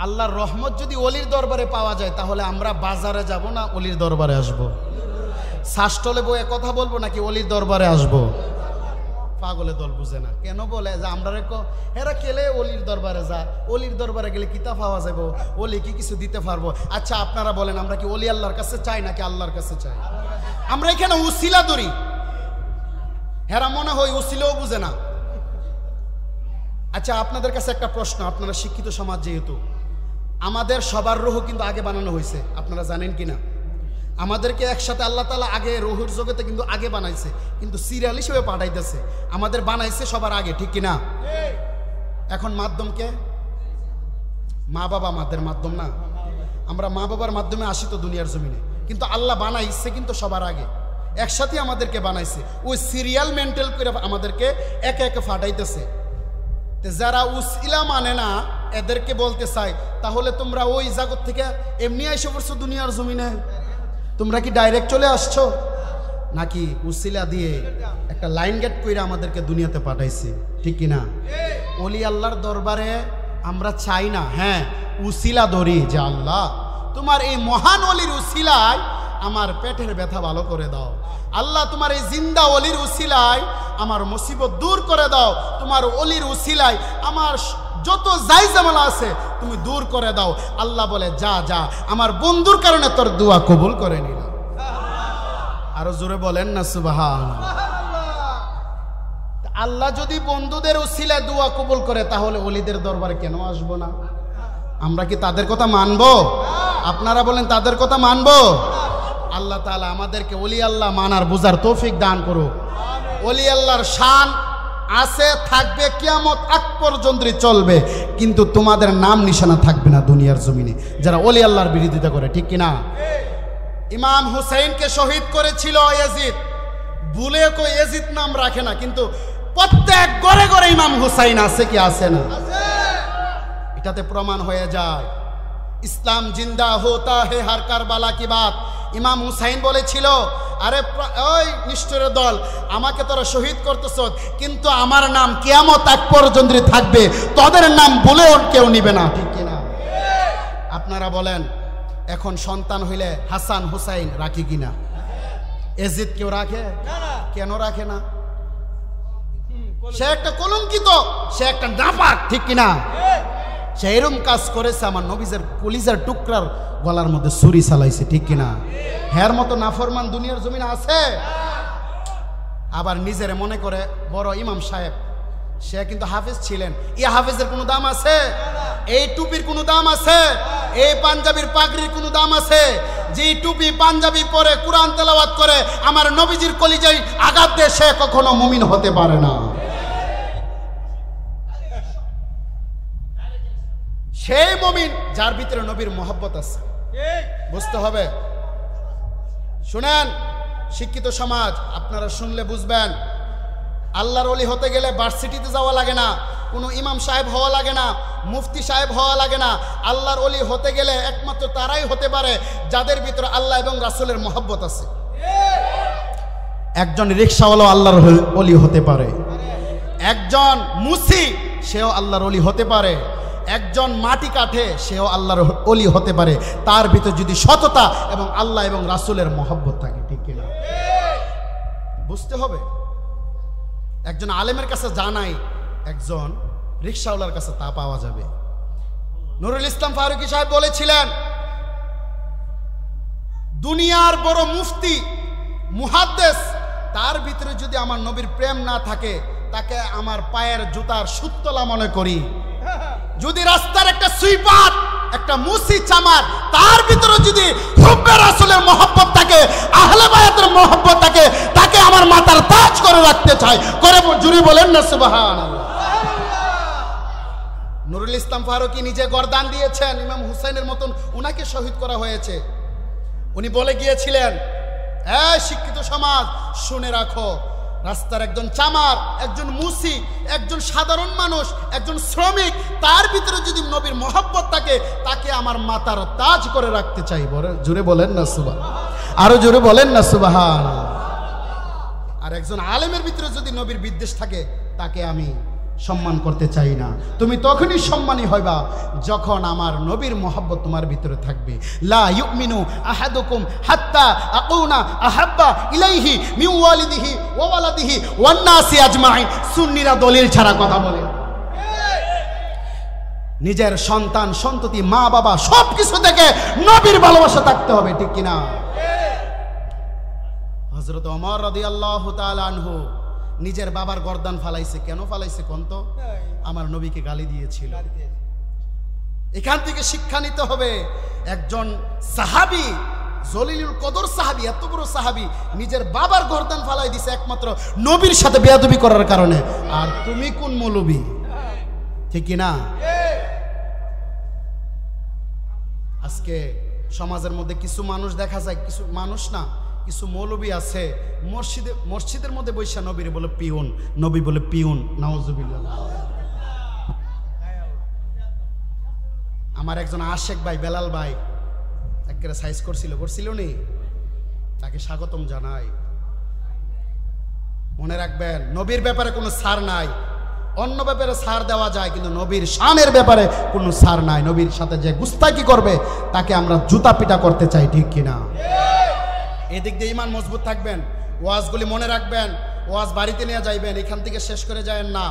আল্লাহর রহমত যদি অলির দরবারে পাওয়া যায় তাহলে আমরা বাজারে যাব না, অলির দরবারে আসবো। শাসটলে বয়ে কথা বলবো নাকি অলির দরবারে আসবো? পাগলে দল বুঝে না। কেন বলে যে আমরা এরা কেলে অলির দরবারে যা, অলির দরবারে গেলে কিতা পাওয়া যাবো, অলি কি কিছু দিতে পারবো? আচ্ছা আপনারা বলেন আমরা কি অলি আল্লাহর কাছে চাই নাকি আল্লাহর কাছে চাই? আমরা এখানে উসিলা ধরি, হেরা মনে হয় উসিলেও বুঝে না। আচ্ছা আপনাদের কাছে একটা প্রশ্ন, আপনারা শিক্ষিত সমাজ যেহেতু, আমাদের সবার রূহ কিন্তু আগে বানানো হয়েছে, আপনারা জানেন কিনা? আমাদেরকে একসাথে আল্লাহ তাআলা আগে রূহের জগতে কিন্তু আগে বানাইছে, কিন্তু সিরিয়াল হিসেবে পাঠাইতেছে। আমাদের বানাইছে সবার আগে, ঠিক কিনা? এখন মাধ্যমকে মা বাবা, আমাদের মাধ্যম না, আমরা মা বাবার মাধ্যমে আসি তো দুনিয়ার জমিনে, কিন্তু আল্লাহ বানাইছে কিন্তু সবার আগে একসাথে আমাদেরকে বানাইছে। ওই সিরিয়াল মেনটেন করে আমাদেরকে একে একে ফাটাইতেছে। যারা উসিলা মানে না এদেরকে বলতে চাই, তাহলে তোমরা ওই জগৎ থেকে এমনি এসে পড়ছো দুনিয়ার জমিনে? তোমরা কি ডাইরেক্ট চলে আসছো নাকি উসিলা দিয়ে একটা লাইন গেট করে আমাদেরকে দুনিয়াতে পাঠাইছে, ঠিক কিনা? ওলি আল্লাহর দরবারে আমরা চাই না, হ্যাঁ উসিলা ধরি যে আল্লাহ তোমার এই মহান অলির উসিলায় আমার পেটের ব্যথা ভালো করে দাও, আল্লাহ তোমার এই জিন্দা অলির উসিলায় আমার মুসিবত দূর করে দাও, তোমার অলির উসিলায় আমার যত যাই ঝামেলা আছে তুমি দূর করে দাও। আল্লাহ বলে যা যা, আমার বন্ধুর কারণে তোর দোয়া কবুল করে নিলাম। আরো জোরে বলেন না সুবহানাল্লাহ। আল্লাহ যদি বন্ধুদের উসিলায় দোয়া কবুল করে তাহলে অলিদের দরবারে কেন আসবো না? আমরা কি তাদের কথা মানবো? আপনারা বলেন তাদের কথা মানবো? আল্লাহ তাআলা আমাদেরকে ওলি আল্লাহ মানার বুঝার তৌফিক দান করুক। ওলি আল্লাহর শান আছে, থাকবে, কিয়ামত আগ পর্যন্ত চলবে, কিন্তু তোমাদের নাম নিশানা থাকবে না দুনিয়ার জমিনে যারা ওলি আল্লাহর বিরোধিতা করে, ঠিক কিনা? ইমাম হুসাইনকে শহীদ করেছিল ইয়াজিদ, ভুলে কো ইয়াজিদ নাম রাখে না, কিন্তু প্রত্যেক ঘরে ঘরে ইমাম হুসাইন আছে কি আছে না? এটাতে প্রমাণ হয়ে যায় ইসলাম জিন্দা হোতা হে হর কারবালা কি বাত। ইমাম হুসাইন বলেছিল, আরে ওই নিষ্ঠুরের দল, আমাকে তোরা শহীদ করতেছ, কিন্তু আমার নাম কিয়ামত আগ পর্যন্ত থাকবে, তোদের নাম বলেও কেউ নিবে না, ঠিক কিনা? আপনারা বলেন এখন সন্তান হইলে হাসান হুসাইন রাখি কিনা? এজিদ কেউ রাখে? কেন রাখে না? সে একটা কলঙ্কিত, সে একটা নাপাক, ঠিক কিনা? সে এরম কাজ করেছে, আমার নবীজের কলিজার টুকরার গলার মধ্যে ছুরি চালাইছে, ঠিক কিনা? হের মতো নাফরমান দুনিয়ার জমিনে আছে? আবার নিজের মনে করে বড় ইমাম সাহেব, সে কিন্তু হাফেজ ছিলেন। এই হাফেজের কোনো দাম আছে? এই টুপির কোনো দাম আছে? এই পাঞ্জাবির পাগড়ির কোনো দাম আছে? যে টুপি পাঞ্জাবি পরে কুরআন তেলাওয়াত করে আমার নবীজির কলিজায় আঘাত দিয়ে, সে কখনো মুমিন হতে পারে না। সেই মুমিন যার ভিতরে নবীর মহব্বত আছে, বুঝতে হবে। শুনেন শিক্ষিত সমাজ, আপনারা শুনলে বুঝবেন, আল্লাহর ওলি হতে গেলে ভার্সিটিতে যাওয়া লাগে না, কোনো ইমাম সাহেব হওয়া লাগে না, মুফতি সাহেব হওয়া লাগে না। আল্লাহর ওলি হতে গেলে একমাত্র তারাই হতে পারে যাদের ভিতরে আল্লাহ এবং রাসূলের মহব্বত আছে। একজন রিকশাওয়ালা আল্লাহর ওলি হতে পারে, একজন মুসি সেও আল্লাহর ওলি হতে পারে, একজন মাটি কাঠে সেও আল্লাহর ওলি হতে পারে, তার ভিতর যদি সততা এবং আল্লাহ এবং রাসূলের মহব্বত থাকে, ঠিক কিনা? বুঝতে হবে। একজন আলেমের কাছে জানাই, একজন রিকশাওয়ালার কাছে তা পাওয়া যাবে। নুরুল ইসলাম ফারুকী সাহেব বলেছিলেন, দুনিয়ার বড় মুফতি মুহাদ্দিস, তার ভিতরে যদি আমার নবীর প্রেম না থাকে, তাকে আমার পায়ের জুতার সুতলা মনে করি। যদি রাস্তার একটা সুইপার, একটা মুসি চামার, তার ভিতরে যদি হুব্বে রাসূলের মহব্বত থাকে, আহলে বায়াতের মহব্বত থাকে, তাকে আমার মাথার তাজ করে রাখতে চাই। করে জুড়ে বলেন না সুবহানাল্লাহ। নুরুল ইসলাম ফারুকী নিজে গর্দান দিয়েছেন, ইমাম হুসাইনের মতন উনাকে শহীদ করা হয়েছে। উনি বলে গিয়েছিলেন, শিক্ষিত সমাজ শুনে রাখো, রাস্তার একজন চামার, একজন মুসি, একজন সাধারণ মানুষ, একজন শ্রমিক, তার ভিতরে যদি নবীর মহব্বত থাকে, তাকে আমার মাথার তাজ করে রাখতে চাই। জোরে বলেন না সুবহান, আরো জোরে বলেন না সুবহান। আর একজন আলেমের ভিতরে যদি নবীর বিদ্বেষ থাকে, তাকে আমি সম্মান করতে চাই না। তুমি তখনই সম্মানী হইবা যখন আমার নবীর মহব্বত তোমার ভিতরে থাকবে। লা ইউমিনু আহাদুকুম হাত্তা আকুনা আহাব্বা ইলাইহি মিন ওয়ালিদিহি ওয়া ওয়ালাদিহি ওয়ান নাসি আজমাইন। সুন্নিরা দলিল ছাড়া কথা বলে। নিজের সন্তান সন্ততি মা বাবা সবকিছু থেকে নবীর ভালোবাসা থাকতে হবে, ঠিক কিনা? হযরত ওমর রাদিয়াল্লাহু তাআলা আনহু নিজের বাবার গর্দান ফালাইছে। কেন ফালাইছে কোন তো? আমার নবীকে গালি দিয়েছিল। এখান থেকে শিক্ষা নিতে হবে। একজন সাহাবী, জলিলুল কদর সাহাবী, এত বড় সাহাবী, নিজের বাবার গর্দান ফালাই দিছে একমাত্র নবীর সাথে বেয়াদবি করার কারণে। আর তুমি কোন মৌলবী, ঠিক কিনা? আজকে সমাজের মধ্যে কিছু মানুষ দেখা যায়, কিছু মানুষ না, কিছু মৌলবী আছে মসজিদের মধ্যে বৈশা নবীরে বলে পিউন, নবী বলে পিউন। নাউজুবিল্লাহ। আমার একজন আশেক ভাই, বেলাল ভাই, একেবারে সাইজ করছিল নি, তাকে স্বাগতম জানাই। মনে রাখবেন, নবীর ব্যাপারে কোনো ছাড় নাই। অন্য ব্যাপারে ছাড় দেওয়া যায়, কিন্তু নবীর শানের ব্যাপারে কোনো ছাড় নাই। নবীর সাথে যে গুস্তাকি করবে তাকে আমরা জুতা পিটা করতে চাই, ঠিক কিনা? এদিক দিয়ে ইমান মজবুত থাকবেন। ওয়াজগুলি মনে রাখবেন, ওয়াজ বাড়িতে নিয়ে যাইবেন, এখান থেকে শেষ করে যায়েন না।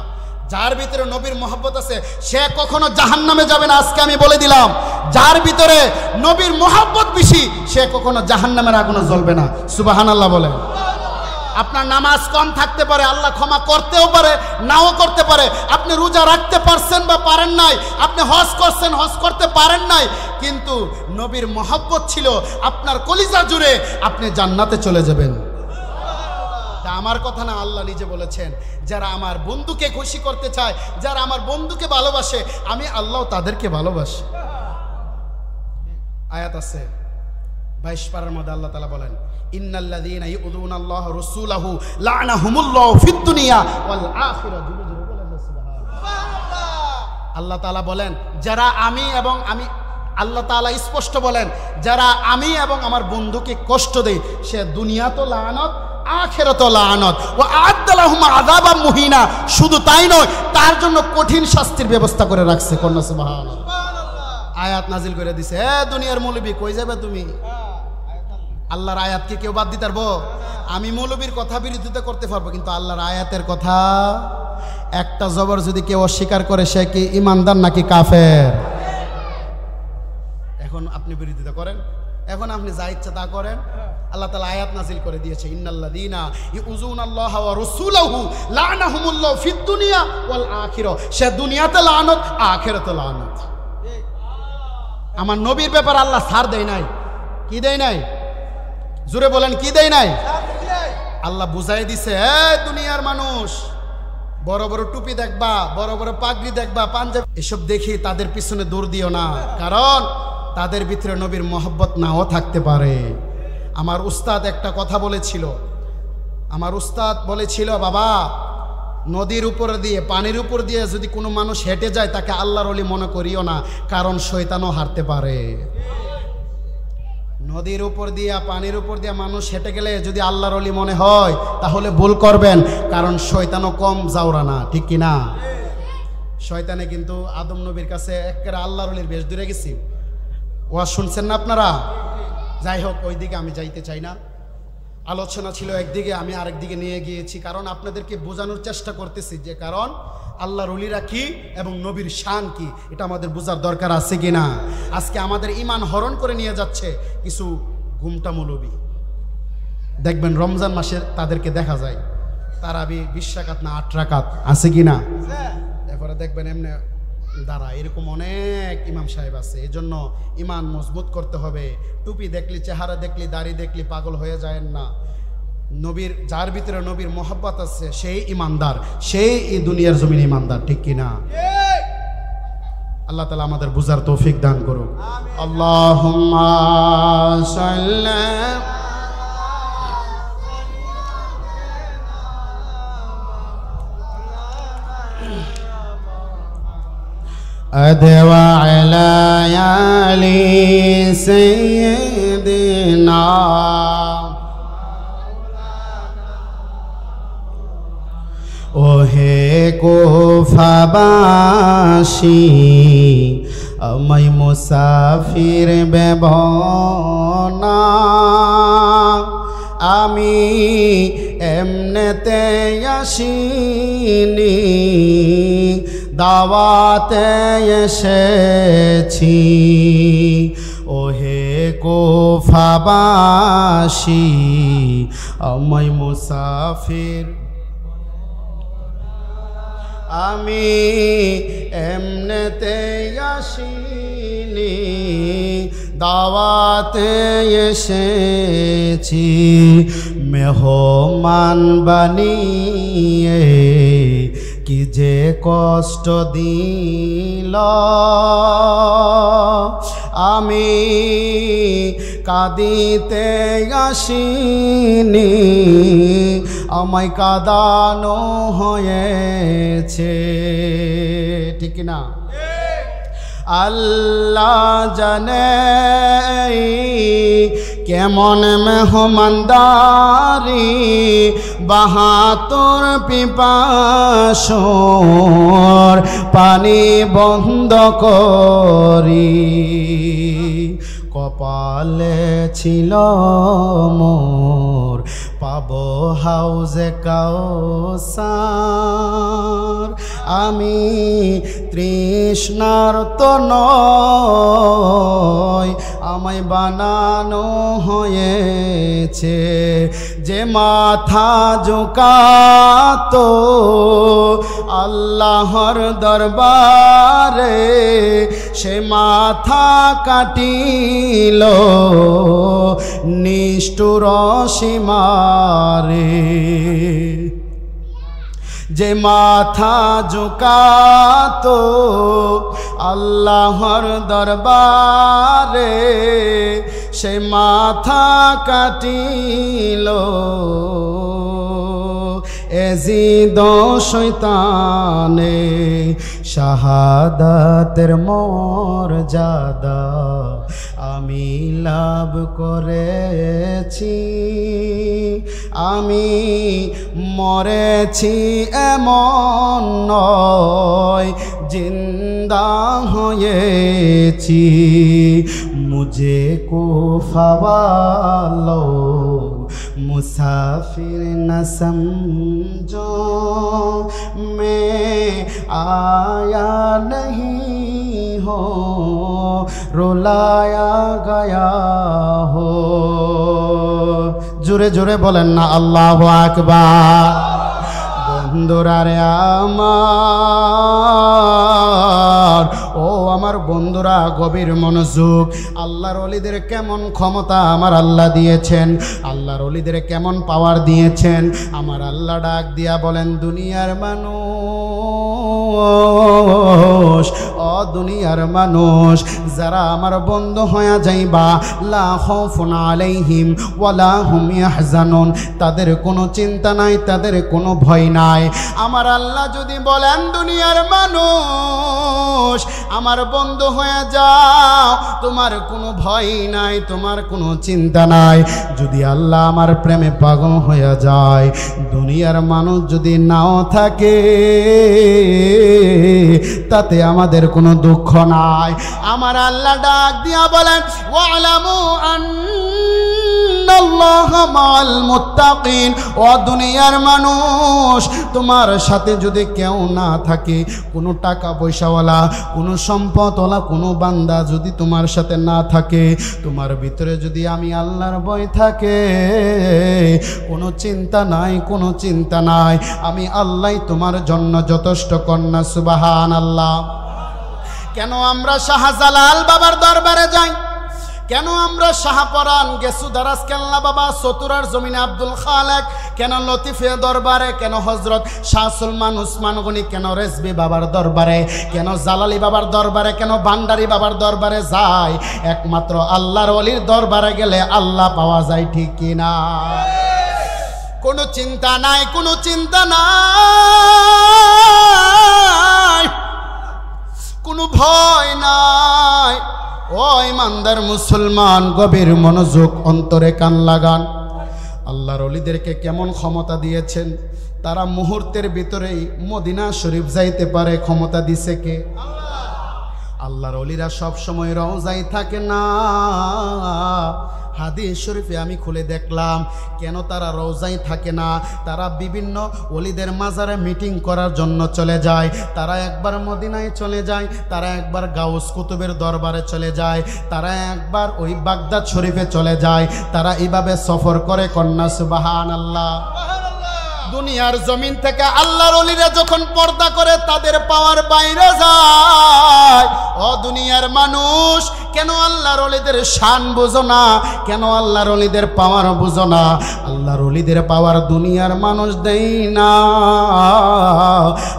যার ভিতরে নবীর মহব্বত আছে সে কখনো জাহান্নামে যাবে না। আজকে আমি বলে দিলাম, যার ভিতরে নবীর মহব্বত বেশি সে কখনো জাহান্নামের আগুনে জ্বলবে না। সুবহানাল্লাহ বলেন। আপনার নামাজ কম থাকতে পারে, আল্লাহ ক্ষমা করতেও পারে, নাও করতে পারে। আপনি রোজা রাখতে পারছেন বা পারেন নাই, আপনি হজ করছেন, হজ করতে পারেন নাই, কিন্তু নবীর মহব্বত ছিল আপনার কলিজা জুড়ে, আপনি জান্নাতে চলে যাবেন। তা আমার কথা না, আল্লাহ নিজে বলেছেন, যারা আমার বন্ধুকে খুশি করতে চায়, যারা আমার বন্ধুকে ভালোবাসে, আমি আল্লাহ তাদেরকে ভালোবাসি। আয়াত আছে 22 পারার মধ্যে আল্লাহ তাআলা বলেন, ইন্নাল্লাযীনা ইউযুনাল্লাহ রাসূলাহু লা'নাহুমুল্লাহু ফিদ দুনিয়া ওয়াল আখিরাহ। সুবহানাল্লাহ। আল্লাহ তাআলা বলেন, যারা আমি এবং আমি, আল্লাহ তাআলা স্পষ্ট বলেন, যারা আমি এবং আমার বন্ধুকে কষ্ট দেয় সে দুনিয়াতেও লানত, আখিরাতেও লানত, ওয়া আ'আদ্দা লাহুম আযাবাম মুহিনা। শুধু তাই নয়, তার জন্য কঠিন শাস্তির ব্যবস্থা করে রাখছে। কন্যা সুবহানাল্লাহ। আয়াত নাজিল করে দিছে, এ দুনিয়ার মৌলবী কই যাবে তুমি? আল্লাহর আয়াতকে কেউ বাদ দিতে পারবো? আমি মৌলবীর কথা বিরোধিতা করতে পারবো, কিন্তু আল্লাহর আয়াতের কথা একটা জবর যদি কেউ অস্বীকার করে সে কি ইমানদার নাকি কাফের? এখন আপনি বিরোধিতা করেন, এখন আপনি যা ইচ্ছা তা করেন। আল্লাহ তাআলা আয়াত নাজিল করে দিয়েছে, ইন্নাল্লাযীনা ইউযুনাল্লাহ ওয়া রাসূলাহু লা'নাহুমুল্লাহু ফিদ দুনিয়া ওয়াল আখিরাহ। সে দুনিয়াতে লানত, আখিরাতে লানত। আমার নবীর ব্যাপার আল্লাহ ছাড় দেয় নাই। কি দেয় নাই? জোরে বলেন, কি দেয় নাই? আল্লাহ বুঝাই দিছে, এ দুনিয়ার মানুষ, বড় বড় টুপি দেখবা, বড় বড় পাগড়ি দেখবা, পাঞ্জাবি, এসব দেখি তাদের পিছনে দৌড় দিও না, কারণ তাদের ভিতরে নবীর মহব্বত নাও থাকতে পারে। আমার উস্তাদ একটা কথা বলেছিল, আমার উস্তাদ বলেছিল, বাবা নদীর উপর দিয়ে, পানির উপর দিয়ে যদি কোনো মানুষ হেঁটে যায় তাকে আল্লাহর ওলি মনে করিও না, কারণ শয়তানও হারতে পারে। নদীর উপর দিয়া, পানির উপর দিয়া মানুষ হেঁটে গেলে যদি আল্লাহর ওলি মনে হয় তাহলে ভুল করবেন, কারণ শয়তানও কম জাউরা না, ঠিক কিনা? শয়তানে কিন্তু আদম নবীর কাছে একেবারে আল্লাহর ওলির বেশ দূরে গেছি। ওয়াজ শুনছেন না আপনারা? যাই হোক, ওই দিকে আমি যাইতে চাই না। আলোচনা ছিল একদিকে, আমি আরেক দিকে নিয়ে গিয়েছি, কারণ আপনাদেরকে বোঝানোর চেষ্টা করতেছি যে কারণ আল্লাহর ওলিরা কি এবং নবীর শান কি, এটা আমাদের বোঝার দরকার আছে কিনা। আজকে আমাদের ঈমান হরণ করে নিয়ে যাচ্ছে কিছু গুমটা মৌলবী। দেখবেন রমজান মাসে তাদেরকে দেখা যায় তারাবি 20 রাকাত না 8 রাকাত আছে কিনা। এরপরে দেখবেন এমনি দ্বারা এরকম অনেক ইমাম সাহেব আছে। এজন্য ঈমান মজবুত করতে হবে। টুপি দেখলি, চেহারা দেখলি, দাড়ি দেখলি পাগল হয়ে যায় না। নবীর, যার ভিতরে নবীর মোহাব্বত আছে সেই ইমানদার, সেই এই দুনিয়ার জমিন ইমানদার, ঠিক কিনা? আল্লাহ তাআলা আমাদের বুঝার তৌফিক দান করুক। আল্লাহুম্মা সাল্লি আদওয়া আলা আলি সাইয়্যিদিনা ওহে কুফাবাসী, আমায় মুসাফির বেবনা, আমি এমনেতে আসিনি, দাওয়াতে এসেছি। ওহে কুফাবাসী, আমায় মুসাফির, আমি এমনেতে আসিনি, দাওয়াতে এসেছি। মেহমান বানিয়ে কি যে কষ্ট দিল, আমি কাঁদিতে আসিনি, আমায় কাঁদানো হয়েছে, ঠিক না? আল্লাহ জানে কেমন মেহমানদারি, 72 পিপাসর পানি বন্ধ করি, কপালে ছিল মোর পাবো হাউজে কাউসার। আমি তৃষ্ণার তো নয়, আমায় বানানো হয়েছে। যে মাথা ঝুঁকাতো আল্লাহর দরবারে, সে মাথা কাটিল নিষ্ঠুর সীমারে। যে মাথা ঝুঁকাতো আল্লাহর দরবারে, সে মাথা কাটিল এজিদ শয়তানে। শাহাদাতের মর্যাদা আমি লাভ করেছি, আমি মরেছি এমন নয়, জিন্দা জিন্দা হয়েছি, মুঝে কুফা वालो मुसाफिर न समझो, मैं आया नहीं हो रुलाया गया हो। জোরে জোরে বলেন না আল্লাহু আকবার। বন্ধুরা রে আমার, ও আমার বন্ধুরা গভীর মনোযোগ। আল্লাহর ওলিদের কেমন ক্ষমতা আমার আল্লাহ দিয়েছেন, আল্লাহর ওলিদের কেমন পাওয়ার দিয়েছেন। আমার আল্লাহ ডাক দিয়া বলেন, দুনিয়ার মানুষ, ও দুনিয়ার মানুষ, যারা আমার বন্ধু হয়ে যাইবা, লা খাউফুন আলাইহিম ওয়ালা হুম ইয়াহজানুন, তাদের কোনো চিন্তা নাই, তাদের কোনো ভয় নাই। আমার আল্লাহ যদি বলেন, দুনিয়ার মানুষ আমার বন্ধু হয়ে যাও, তোমার কোনো ভয় নাই, তোমার কোনো চিন্তা নাই। যদি আল্লাহ আমার প্রেমে পাগল হয়ে যায়, দুনিয়ার মানুষ যদি নাও থাকে, তাতে আমাদের কোনো দুঃখ নাই। আমার আল্লাহ ডাক দিয়া বলেন, ওয়ালামু আন্নাল্লাহা মাআল মুত্তাকিন, ও দুনিয়ার মানুষ, তোমার সাথে যদি কেউ না থাকে, কোনো টাকা পয়সাওয়ালা, কোনো সম্পদওয়ালা, কোনো বান্দা যদি তোমার সাথে না থাকে, তোমার ভিতরে যদি আমি আল্লাহর ভয় থাকে, কোনো চিন্তা নাই, কোনো চিন্তা নাই, আমি আল্লাহ তোমার জন্য যথেষ্ট। কন্যা সুবহানাল্লাহ। কেন আমরা শাহজালাল বাবার দরবারে যাই? কেন আমরা শাহপরান গেসুদারাস কেল্লা বাবা, চতুরার জমিনে আব্দুল খালেক, কেন লতিফে দরবারে, কেন হজরত শাহ সুলমান উসমান গনি, কেন রেজবি বাবার দরবারে, কেন জালালি বাবার দরবারে, কেন ভান্ডারি বাবার দরবারে যাই? একমাত্র আল্লাহর ওলির দরবারে গেলে আল্লাহ পাওয়া যায়, ঠিক কিনা? কোনো চিন্তা নাই, কোনো চিন্তা নাই, কোনো ভয় নাই। ও ইমানদার মুসলমান, গভীর মনোযোগ, অন্তরে কান লাগান। আল্লাহর ওলিদেরকে কেমন ক্ষমতা দিয়েছেন, তারা মুহূর্তের ভিতরেই মদিনা শরীফ যাইতে পারে। ক্ষমতা দিছে কে? আল্লাহর ওলিরা সব সময় রওজায় থাকে না। হাদিস শরীফে আমি খুলে দেখলাম কেন তারা রওজায় থাকে না। তারা বিভিন্ন ওলিদের মাজারে মিটিং করার জন্য চলে যায়, তারা একবার মদিনায় চলে যায়, তারা একবার গাউস কুতুবের দরবারে চলে যায়, তারা একবার ওই বাগদাদ শরীফে চলে যায়। তারা এইভাবে সফর করে। কন্যা সুবহানাল্লাহ। দুনিয়ার জমিন থেকে আল্লাহর ওলিরা যখন পর্দা করে, তাদের পাওয়ার বাইরে যায়। ও দুনিয়ার মানুষ, কেন আল্লাহর ওলিদের শান বুঝো না? কেন আল্লাহর ওলিদের পাওয়ার বুঝো না? আল্লাহর ওলিদের পাওয়ার দুনিয়ার মানুষ দেই না।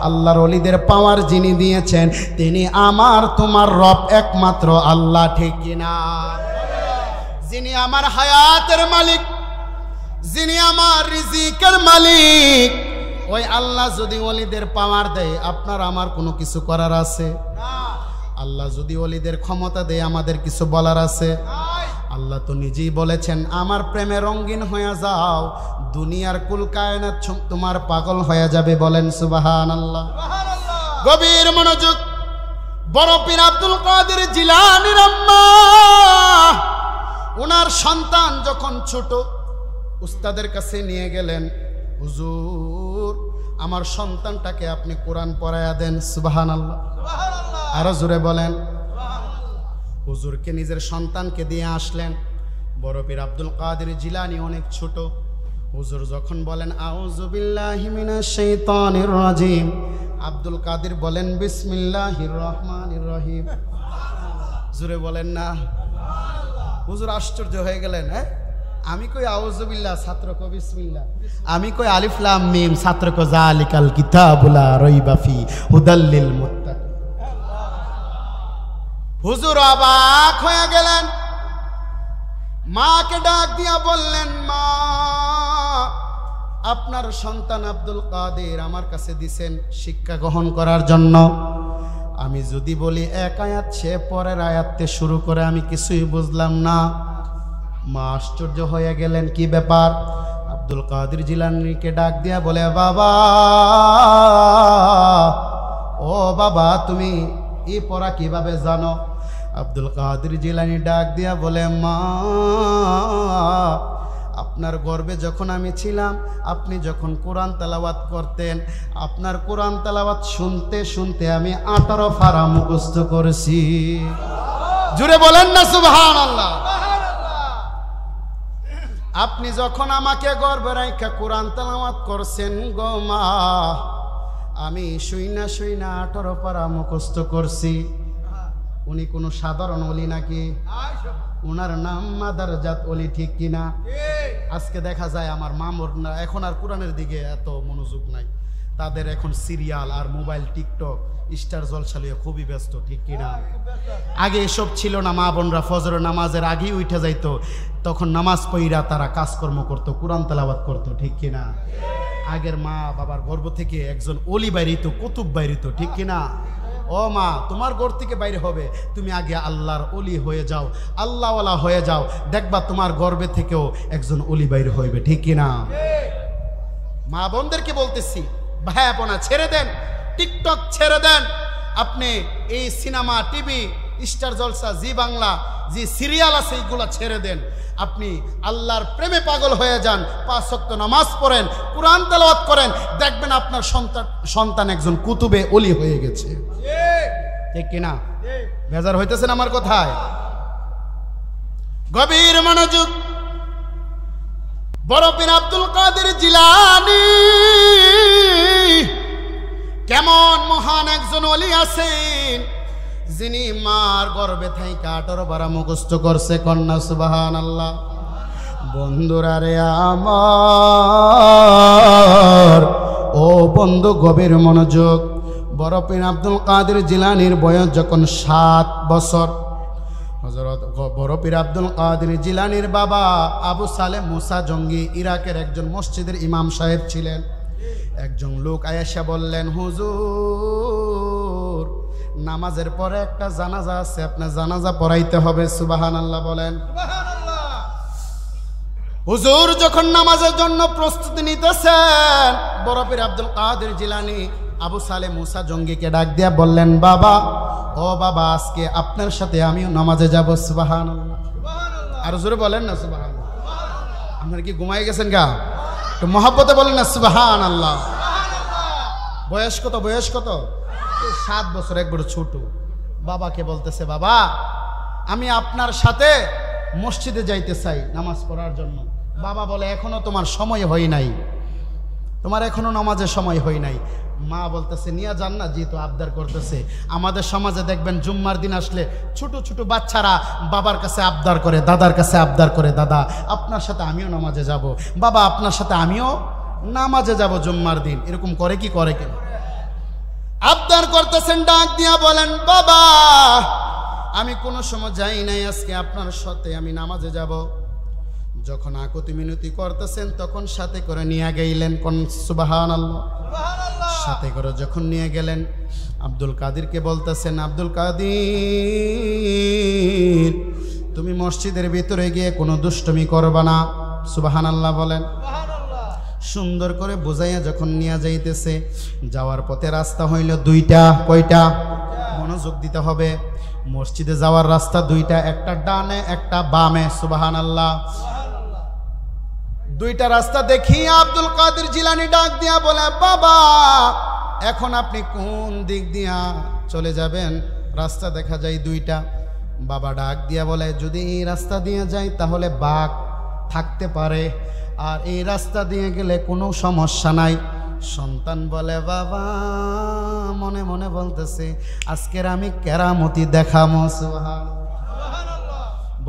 আল্লাহর ওলিদের পাওয়ার যিনি দিয়েছেন, তিনি আমার তোমার রব, একমাত্র আল্লাহ, ঠিক কিনা? যিনি আমার হায়াতের মালিক, যিনি আমার রিজিকের মালিক, ওই আল্লাহ যদি ওলিদের পাওয়ার দেয়, আপনার আমার কোনো কিছু করার আছে? আল্লাহ যদি ওলিদের ক্ষমতা দেয়, আমাদের কিছু বলার আছে? আল্লাহ তো নিজেই বলেছেন, আমার প্রেমে রঙিন হয়ে যাও, দুনিয়ার কুল কায়নাত তোমার পাগল হয়ে যাবে। বলেন সুবহানাল্লাহ। গভীর মনোযোগ। বড় পীর আব্দুল কাদের জিলানীর আম্মা, ওনার সন্তান যখন ছোট, উস্তাদের কাছে নিয়ে গেলেন, হুজুর আমার সন্তানটাকে আপনি কোরআন পড়ায়া দেন। সুবহানাল্লাহ। আরো জোরে বলেন। হুজুরকে নিজের সন্তানকে দিয়ে আসলেন। বড় পীর আব্দুল কাদের জিলানী অনেক ছোট। হুজুর যখন বলেন আউযু বিল্লাহি মিনাশ শাইতানির রাজিম, আব্দুল কাদের বলেন বিসমিল্লাহির রহমানির রহিম। জোরে বলেন না। হুজুর আশ্চর্য হয়ে গেলেন। হ্যাঁ, আমি কই আউযু বিল্লাহ, ছাত্র কো বিসমিল্লাহ। আমি কই আলিফ লাম মিম, ছাত্র কো যালিকাল কিতাবুল লা রাইবা ফি হুদাল লিল মুত্তাকিন। হুজুর অবাক হয়ে গেলেন। মাকে ডাক দিয়া বললেন, মা আপনার সন্তান আব্দুল কাদের আমার কাছে দিছেন শিক্ষা গ্রহণ করার জন্য। আমি যদি বলি এক আয়াত, সে পরের আয়াতে শুরু করে, আমি কিছুই বুঝলাম না। মা আশ্চর্য হয়ে গেলেন, কি ব্যাপার? আব্দুল কাদের জিলানীকে ডাক দিয়া বলে, বাবা, ও বাবা, তুমি এই পড়া কিভাবে জানো? আব্দুল কাদের জিলানী ডাক দিয়া বলে, মা আপনার গর্ভে যখন আমি ছিলাম, আপনি যখন কোরআন তেলাওয়াত করতেন, আপনার কোরআন তেলাওয়াত শুনতে শুনতে আমি 18 পারা মুখস্থ করেছি। জুড়ে বলেন না সুবহানাল্লাহ। আপনি যখন আমাকে গর্ভে রাইখা কোরআন তেলাওয়াত করছেন গো মা, আমি শুইনা শুইনা 18 পারা মুখস্থ করছি। উনি কোনো সাধারণ ওলি নাকি? ওনার নাম মাদারজাত ওলি, ঠিক কিনা? আজকে দেখা যায় আমার মামুররা এখন আর কোরআনের দিকে এত মনোযোগ নাই, তাদের এখন সিরিয়াল আর মোবাইল, টিকটক, স্টার জলসা নিয়ে খুবই ব্যস্ত, ঠিক কিনা? আগে এসব ছিল না, মা বোনরা ফজর নামাজের আগেই উঠে যাইতো, তখন নামাজ পড়া তারা কাজকর্ম করতো, কোরআন তেলাওয়াত করতো, ঠিক কিনা? আগের মা বাবার গর্ভ থেকে একজন ওলি বাইরিত, কুতুব বাইরিত, ঠিক কিনা? ও মা, তোমার ঘর থেকে বাইরে হবে, তুমি আগে আল্লাহর ওলি হয়ে যাও, আল্লাহওয়ালা হয়ে যাও, দেখবা তোমার গর্ভে থেকেও একজন ওলি বাইরে হইবে, ঠিক কিনা? মা বোনদেরকে বলতেছি, ভাইয়াপনা ছেড়ে দেন, টিকটক ছেড়ে দেন, আপনি এই সিনেমা, টিভি, স্টার জলসা, জি বাংলা, যে সিরিয়াল আছে এইগুলো ছেড়ে দেন, আপনি আল্লাহর প্রেমে পাগল হয়ে যান, 5 ওয়াক্ত নামাজ পড়েন, কোরআন তেলাওয়াত করেন, দেখবেন আপনার সন্তান একজন কুতুবে ওলি হয়ে গেছে, ঠিক কিনা? বেজার হইতেছেন আমার কথায়? গভীর মনোযোগ। বড় পীর আব্দুল কাদের জিলানী কেমন মহান একজন ওলি আছেন, যিনি মার গর্ভে থাইকা 18 পারা মুখস্থ করছে, কন্যা সুবহানাল্লাহ। বন্ধুরা রে আমার, ও বন্ধু গভীর মনোযোগ। বড় পীর আব্দুল কাদের জিলানীর বয়স যখন 7 বছর, হযরত বড় পীর আব্দুল কাদের জিলানীর বাবা আবু সালেহ মুসা জঙ্গি ইরাকের একজন মসজিদের ইমাম সাহেব ছিলেন। একজন লোক আয়েশা বললেন, হুজুর নামাজের পরে একটা জানাজা আছে, আপনার জানাজা পড়াইতে হবে। সুবহানাল্লাহ বলেন। হুজুর যখন নামাজের জন্য প্রস্তুতি নিতেছেন, বড় পীর আব্দুল কাদের জিলানী আবু সালেহ মুসা জঙ্গিকে ডাক দিয়া বললেন, বাবা, ও বাবা, আজকে আপনার সাথে আমিও নামাজে যাব। সুবহানাল্লাহ। আর জোরে বলেন না সুবহানাল্লাহ। আপনারা কি ঘুমাই গেছেন গা? তো মহব্বতে বলেন না সুবহানাল্লাহ। বয়স কত? বয়স কত? 7 বছর, একবার ছোট। বাবাকে বলতেছে, বাবা আমি আপনার সাথে মসজিদে যাইতে চাই নামাজ পড়ার জন্য। বাবা বলে, এখনো তোমার সময় হয় নাই, তোমার এখনো নামাজের সময় হয় নাই। মা বলতেছে, নিয়ে যান না, যেহেতু আবদার করতেছে। আমাদের সমাজে দেখবেন জুম্মার দিন আসলে ছোট ছোট বাচ্চারা বাবার কাছে আবদার করে, দাদার কাছে আবদার করে, দাদা আপনার সাথে আমিও নামাজে যাব, বাবা আপনার সাথে আমিও নামাজে যাব জুম্মার দিন। এরকম করে কি করে কেন? আবদার করতেছেন, ডাক দিয়া বলেন, বাবা আমি কোনো সময় যাই নাই, আজকে আপনার সাথে আমি নামাজে যাব। যখন আকুতি মিনতি করতেছেন তখন সাথে করে নিয়ে গেলেন, কোন সুবহানাল্লাহ। সাথে করে যখন নিয়ে গেলেন, আব্দুল কাদেরকে বলতেছেন, আব্দুল কাদের তুমি মসজিদের ভিতরে গিয়ে কোনো দুষ্টমি করবা না। সুবহানাল্লাহ বলেন। সুন্দর করে বুঝাইয়া যখন নিয়ে যাইতেছে, যাওয়ার পথে রাস্তা হইল 2টা। কয়টা? মনোযোগ দিতে হবে। মসজিদে যাওয়ার রাস্তা 2টা, একটা ডানে একটা বামে। সুবহানাল্লাহ। 2টা রাস্তা দেখি আব্দুল কাদের জিলানী ডাক দিয়া বলে, বাবা এখন আপনি কোন দিক দিয়া চলে যাবেন? রাস্তা দেখা যায় 2টা। বাবা ডাক দিয়া বলে, যদি এই রাস্তা দিয়ে যাই তাহলে বাঘ থাকতে পারে, আর এই রাস্তা দিয়ে গেলে কোনো সমস্যা নাই। সন্তান বলে, বাবা মনে মনে বলতেছে, আজকের আমি কেরামতি দেখামো।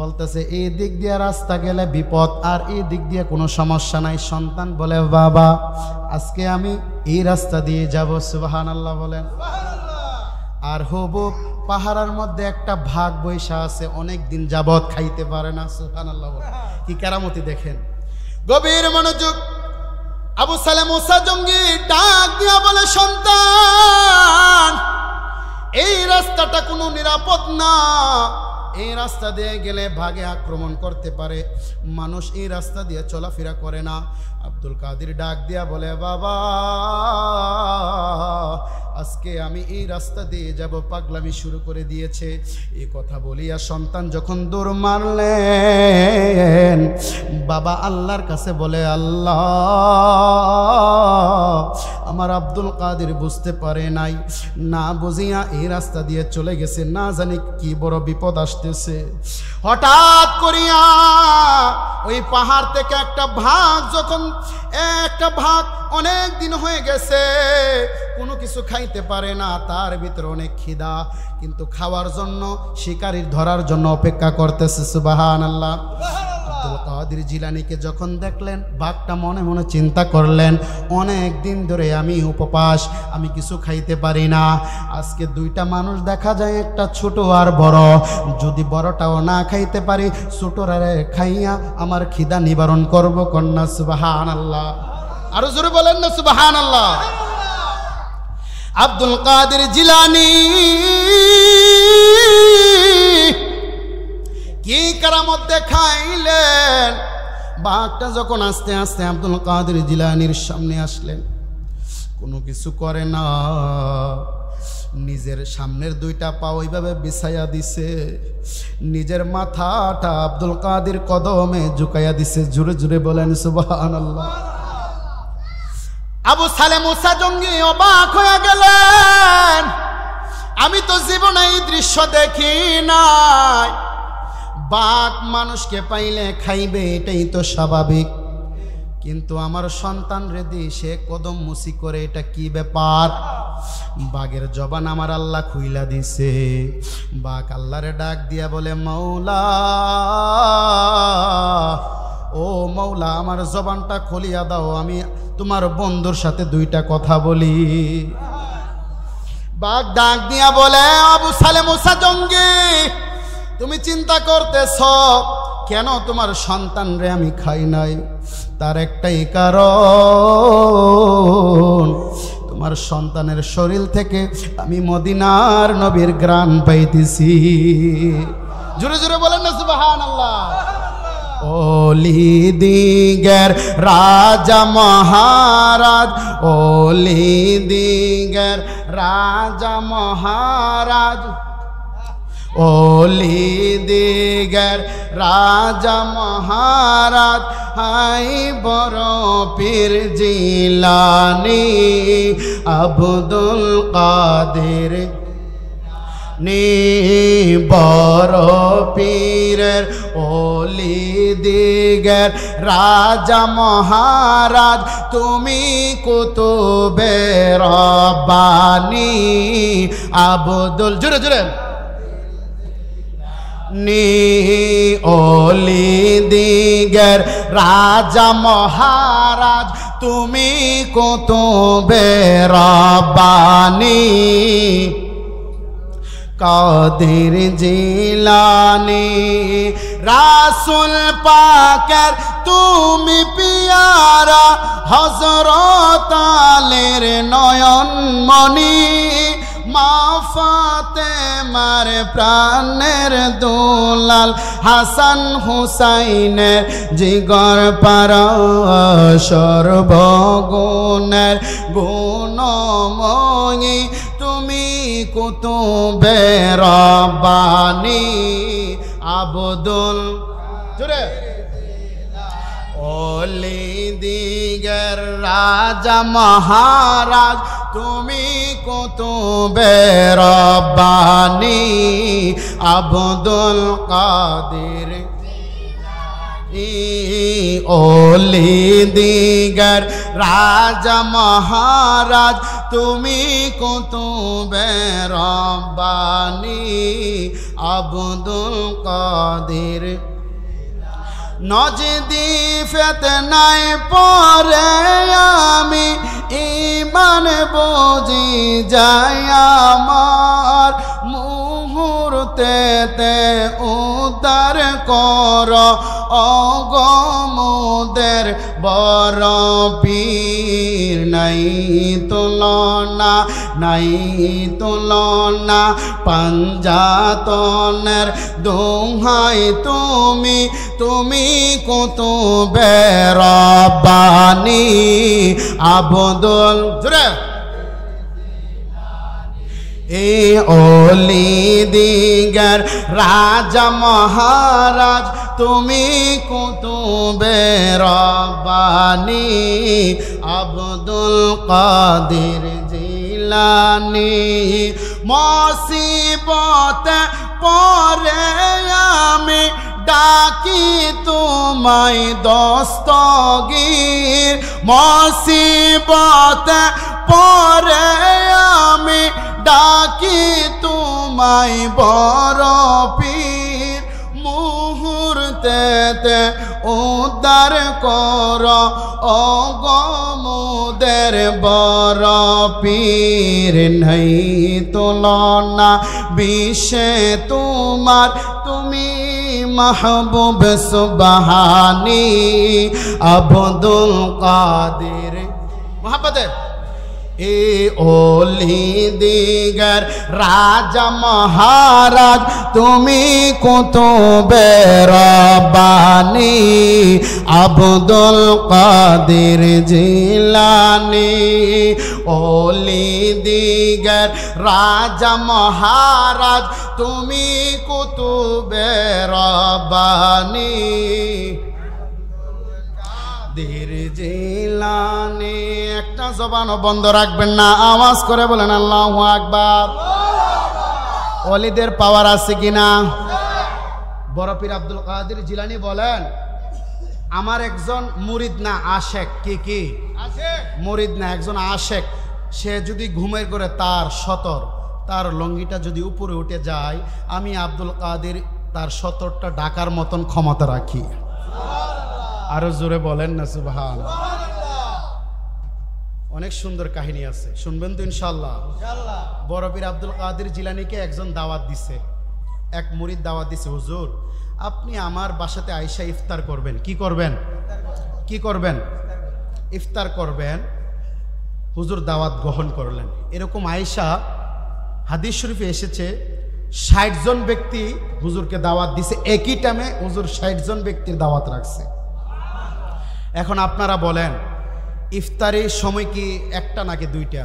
বলতেছে, এই দিক দিয়ে রাস্তা গেলে বিপদ, আর এই দিক দিয়ে কোনো সমস্যা নাই। সন্তান বলে, বাবা আজকে আমি এই রাস্তা দিয়ে যাব। সুবহানাল্লাহ বলেন। আর হবু পাহাড়ের মধ্যে একটা ভাগ বৈশা আছে, অনেক দিন যাবত খাইতে পারে না। সুবহানাল্লাহ বলেন। কি কেরামতি দেখেন। গভীর মনোযোগ। আবু সালেহ মুসা জঙ্গি ডাক দিয়া বলে, সন্তান এই রাস্তাটা কোনো নিরাপদ না, এই রাস্তা দিয়ে গেলে ভাগে আক্রমণ করতে পারে, মানুষ এই রাস্তা দিয়ে চলাফেরা করে না। আব্দুল কাদের ডাক দিয়া বলে, বাবা আজকে আমি এই রাস্তা দিয়ে যাব, পাগলামি শুরু করে দিয়েছে। এই কথা বলিয়া সন্তান যখন দৌড় মারলেন, বাবা আল্লাহর কাছে বলে, আল্লাহ, আমার আব্দুল কাদের বুঝতে পারে নাই, না বুঝিয়া এই রাস্তা দিয়ে চলে গেছে, না জানি কি বড় বিপদ আসতেছে। হঠাৎ করিয়া ওই পাহাড় থেকে একটা ভাগ অনেক দিন হয়ে গেছে, কোনো কিছু খাইতে পারে না, তার ভিতরে অনেক খিদা, কিন্তু খাওয়ার জন্য, শিকারীর ধরার জন্য অপেক্ষা করতেছে। সুবহানাল্লাহ। আব্দুল কাদের জিলানীকে যখন দেখলেন, বাঘটা মনে মনে চিন্তা করলেন, অনেক দিন ধরে আমি উপবাস, আমি কিছু খাইতে পারি না, আজকে দুইটা মানুষ দেখা যায়, একটা ছোট আর বড়, যদি বড়টাও না খাইতে পারি, ছোটরারে খাইয়া আমার খিদা নিবারণ করব কন্যা। সুবহানাল্লাহ। আরো জোরে বলেন না সুবহানাল্লাহ। আব্দুল কাদের জিলানী কি কারামত দেখাইলেন। বাঘটা যখন আস্তে আস্তে আব্দুল কাদের জিলানীর সামনে আসলেন, কোনো কিছু করে না, নিজের সামনের দুইটা পা ওইভাবে বিছাইয়া দিছে, নিজের মাথাটা আব্দুল কাদের কদমে ঝুঁকাইয়া দিছে। জোরে জোরে বলেন সুবহানাল্লাহ। আবু সালেহ মুসা জঙ্গি অবাক হয়ে গেলেন, আমি তো জীবনে এই দৃশ্য দেখি নাই, বাঘ মানুষকে পাইলে খাইবে, এটাই তো স্বাভাবিক, কিন্তু আমার সন্তান রেদি সে কদম মুসি করে, এটা কি ব্যাপার? বাঘের জবান আমার আল্লাহ খুইলা দিছে। বাঘ আল্লাহরে ডাক দিয়া বলে, মাওলা, ও মাওলা, আমার জবানটা খুলিয়া দাও, আমি তোমার বন্ধুর সাথে দুইটা কথা বলি। বাঘ ডাক দিয়া বলে, আবু সালেহ মুসা জঙ্গি, তুমি চিন্তা করতেছ কেন তোমার সন্তান রে আমি খাই নাই? তার একটাই কারণ, তোমার সন্তানের শরীর থেকে আমি মদিনার নবীর ঘ্রাণ পাইতেছি। জোরে জোরে বলেন না সুবহানাল্লাহ। ওলি দিগের রাজা মহারাজ, ওলি দিগের রাজা মহারাজ, ওলি দিগের রাজা মহারাজ, হাই বড় পীর জিলানী আব্দুল কাদের নি, বড় পীরের ওলি দিগের রাজা মহারাজ, তুমি কুতুবে রব্বানী আব্দুল, জোরে জোরে, নি ওলি দিগের রাজা মহারাজ, তুমি কুতুবে রব্বানী কাদের জিলানী, রাসূল পাকের তুমি পিয়ারা, হযরত আলীর নয়ন মনি, মা ফাতেমার প্রাণের দুলাল, হাসান হুসাইনের জিগর পরশ, সর্বগুণের গুণময়ী, তুমি কুতুবে রব্বানী আব্দুল, জোরে, ওলি দিগের রাজা মহারাজ, তুমি কুতুবে রব্বানী আব্দুল কাদের, ওলি দিগের রাজা মহারাজ, তুমি কুতুবে রব্বানী আব্দুল কাদের। নজদি ফিতনায় পরে আমি ঈমান বুঝি যায় আমার, মুহূর্তেতে উদ্ধার কর অগমুদের বড় পীর, নাই তুলনা নাই তুলনা, পাঞ্জাতনের দোহাই তুমি, তুমি কুতুবে রব্বানী আব্দুল, জোরে, এই ওলি দিগার রাজা মহারাজ তুমি কুতুবে রব্বানি আব্দুল কাদের জিলানী মুসিবতে পরে আমি ডাকি তোমায় দস্তগীর মুসিবতে পরে আমি ডাকি তোমায় বড় পীর মুহূর্তেতে উদ্ধার কর ও গমুদের বড় পীর নাই তুলনা বিশ্বে তোমার তুমি মাহবুব সুবহানী আব্দুল কাদের মোহাম্মদে এ ওলি দিগার রাজা মহারাজ তুমি কুতুবে রব্বানি আব্দুল কাদের জিলানী ওলি দিগার রাজা মহারাজ তুমি কুতুবে রব্বানি দের জিলানী একটা জবানও বন্ধ রাখবেন না, আওয়াজ করে বলেন আল্লাহু আকবার। ওলিদের পাওয়ার আছে কিনা? বড় পীর আব্দুল কাদের জিলানী বলেন আমার একজন মুরিদ না আশেক। কি মুরিদ না, একজন আশেক। সে যদি ঘুমের করে তার সতর তার লঙ্গিটা যদি উপরে উঠে যায়, আমি আব্দুল কাদের তার সতরটা ডাকার মতন ক্ষমতা রাখি। আরো জোরে বলেন না সুবহানাল্লাহ। অনেক সুন্দর কাহিনী আছে, শুনবেন তো ইনশাআল্লাহ। বড় পীর আব্দুল কাদের জিলানীকে একজন দাওয়াত দিছে, এক মুরিদ দাওয়াত দিছে, হুজুর আপনি আমার বাসাতে আইসা ইফতার করবেন। কি করবেন? কি করবেন? ইফতার করবেন। হুজুর দাওয়াত গ্রহণ করলেন। এরকম আয়েশা হাদিস শরীফে এসেছে ৬০ জন ব্যক্তি হুজুরকে দাওয়াত দিছে, একই টাইমে হুজুর ৬০ জন ব্যক্তির দাওয়াত রাখছে। এখন আপনারা বলেন ইফতারের সময় কি একটা নাকি দুইটা?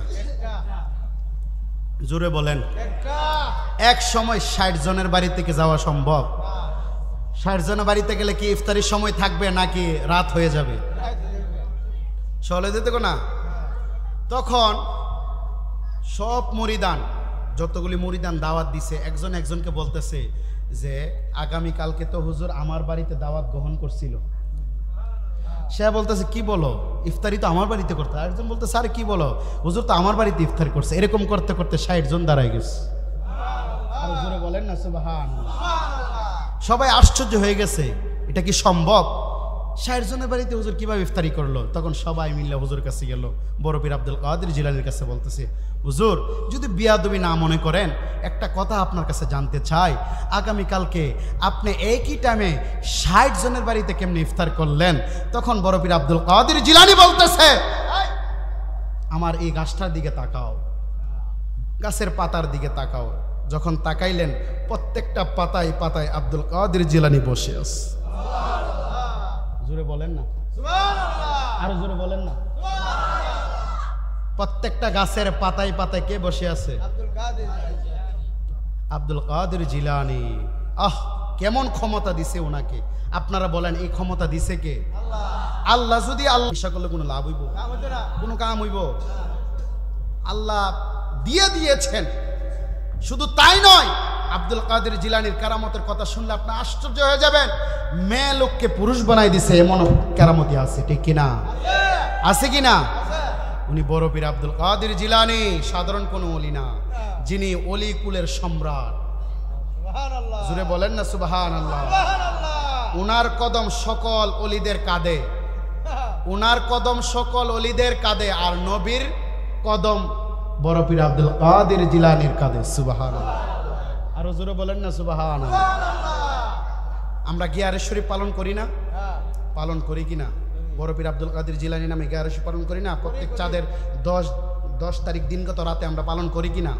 জোরে বলেন। এক সময় ৬০ জনের বাড়ি থেকে যাওয়া সম্ভব? ৬০ জনের বাড়িতে গেলে কি ইফতারের সময় থাকবে নাকি রাত হয়ে যাবে? চলে যেতে না। তখন সব মুরিদান, যতগুলি মুরিদান দাওয়াত দিছে, একজন একজনকে বলতেছে যে আগামীকালকে তো হুজুর আমার বাড়িতে দাওয়াত গ্রহণ করছিল। সে বলতেছে কি বলো, ইফতারি তো আমার বাড়িতে করতে। আরেকজন বলতে স্যার কি বলো, হুজুর তো আমার বাড়িতে ইফতারি করছে। এরকম করতে করতে ৬০ জন দাঁড়ায় গেছে। আর হুজুরে বলেন না সুবহানাল্লাহ। সবাই আশ্চর্য হয়ে গেছে, এটা কি সম্ভব? ৬০ জনের বাড়িতে হুজুর কিভাবে ইফতারি করলো? তখন সবাই মিলে হুজুর কাছে গেল, বড় পীর আব্দুল কাদের জিলানীর কাছে, বলতেছে হুজুর যদি বিয়াদবি না মনে করেন একটা কথা আপনার কাছে জানতে চাই, আগামীকালকে আপনি একই টাইমে ৬০ জনের বাড়িতে কেমনে ইফতার করলেন? তখন বড় পীর আব্দুল কাদের জিলানী বলতেছে আমার এই গাছটার দিকে তাকাও, গাছের পাতার দিকে তাকাও। যখন তাকাইলেন প্রত্যেকটা পাতায় পাতায় আব্দুল কাদের জিলানী বসে আছে। জোরে বলেন না সুবহানাল্লাহ। আরো জোরে বলেন না সুবহানাল্লাহ। প্রত্যেকটা গাছের পাতায় পাতায় কে বসে আছে? আব্দুল কাদের জিলানী। আহ কেমন ক্ষমতা দিছে ওনাকে। আপনারা বলেন এই ক্ষমতা দিছে কে? আল্লাহ। যদি আল্লাহ ইচ্ছা করলে কোনো লাভ হইব? কোনো কাম হইব? আল্লাহ দিয়ে দিয়েছেন। শুধু তাই নয়, আব্দুল কাদের জিলানীর কারামতের কথা শুনলে আপনি আশ্চর্য হয়ে যাবেন। মেয়ে লোককে পুরুষ বানাই দিছে, এমন কারামতি আছে, ঠিক কিনা? আছে কিনা? উনি বড় পীর আব্দুল কাদের জিলানী সাধারণ কোনো ওলি না, যিনি ওলি কুলের সম্রাট। জুড়ে বলেন না সুবহানাল্লাহ। উনার কদম সকল ওলিদের কাঁধে, উনার কদম সকল ওলিদের কাঁধে, আর নবীর কদম বড় পীর আব্দুল কাদের জিলানীর কাঁধে। সুবহানাল্লাহ। আরো জোরে বলেন না সুবহানাল্লাহ। আমরা গিয়ারে শরীফ পালন করি না? পালন করি কিনা? বড় পীর আব্দুল কাদের জিলানী নামে গিয়ারে শরীফ পালন করি না? প্রত্যেক চাঁদের 10 তারিখ দিনগত রাতে আমরা পালন করি কিনা?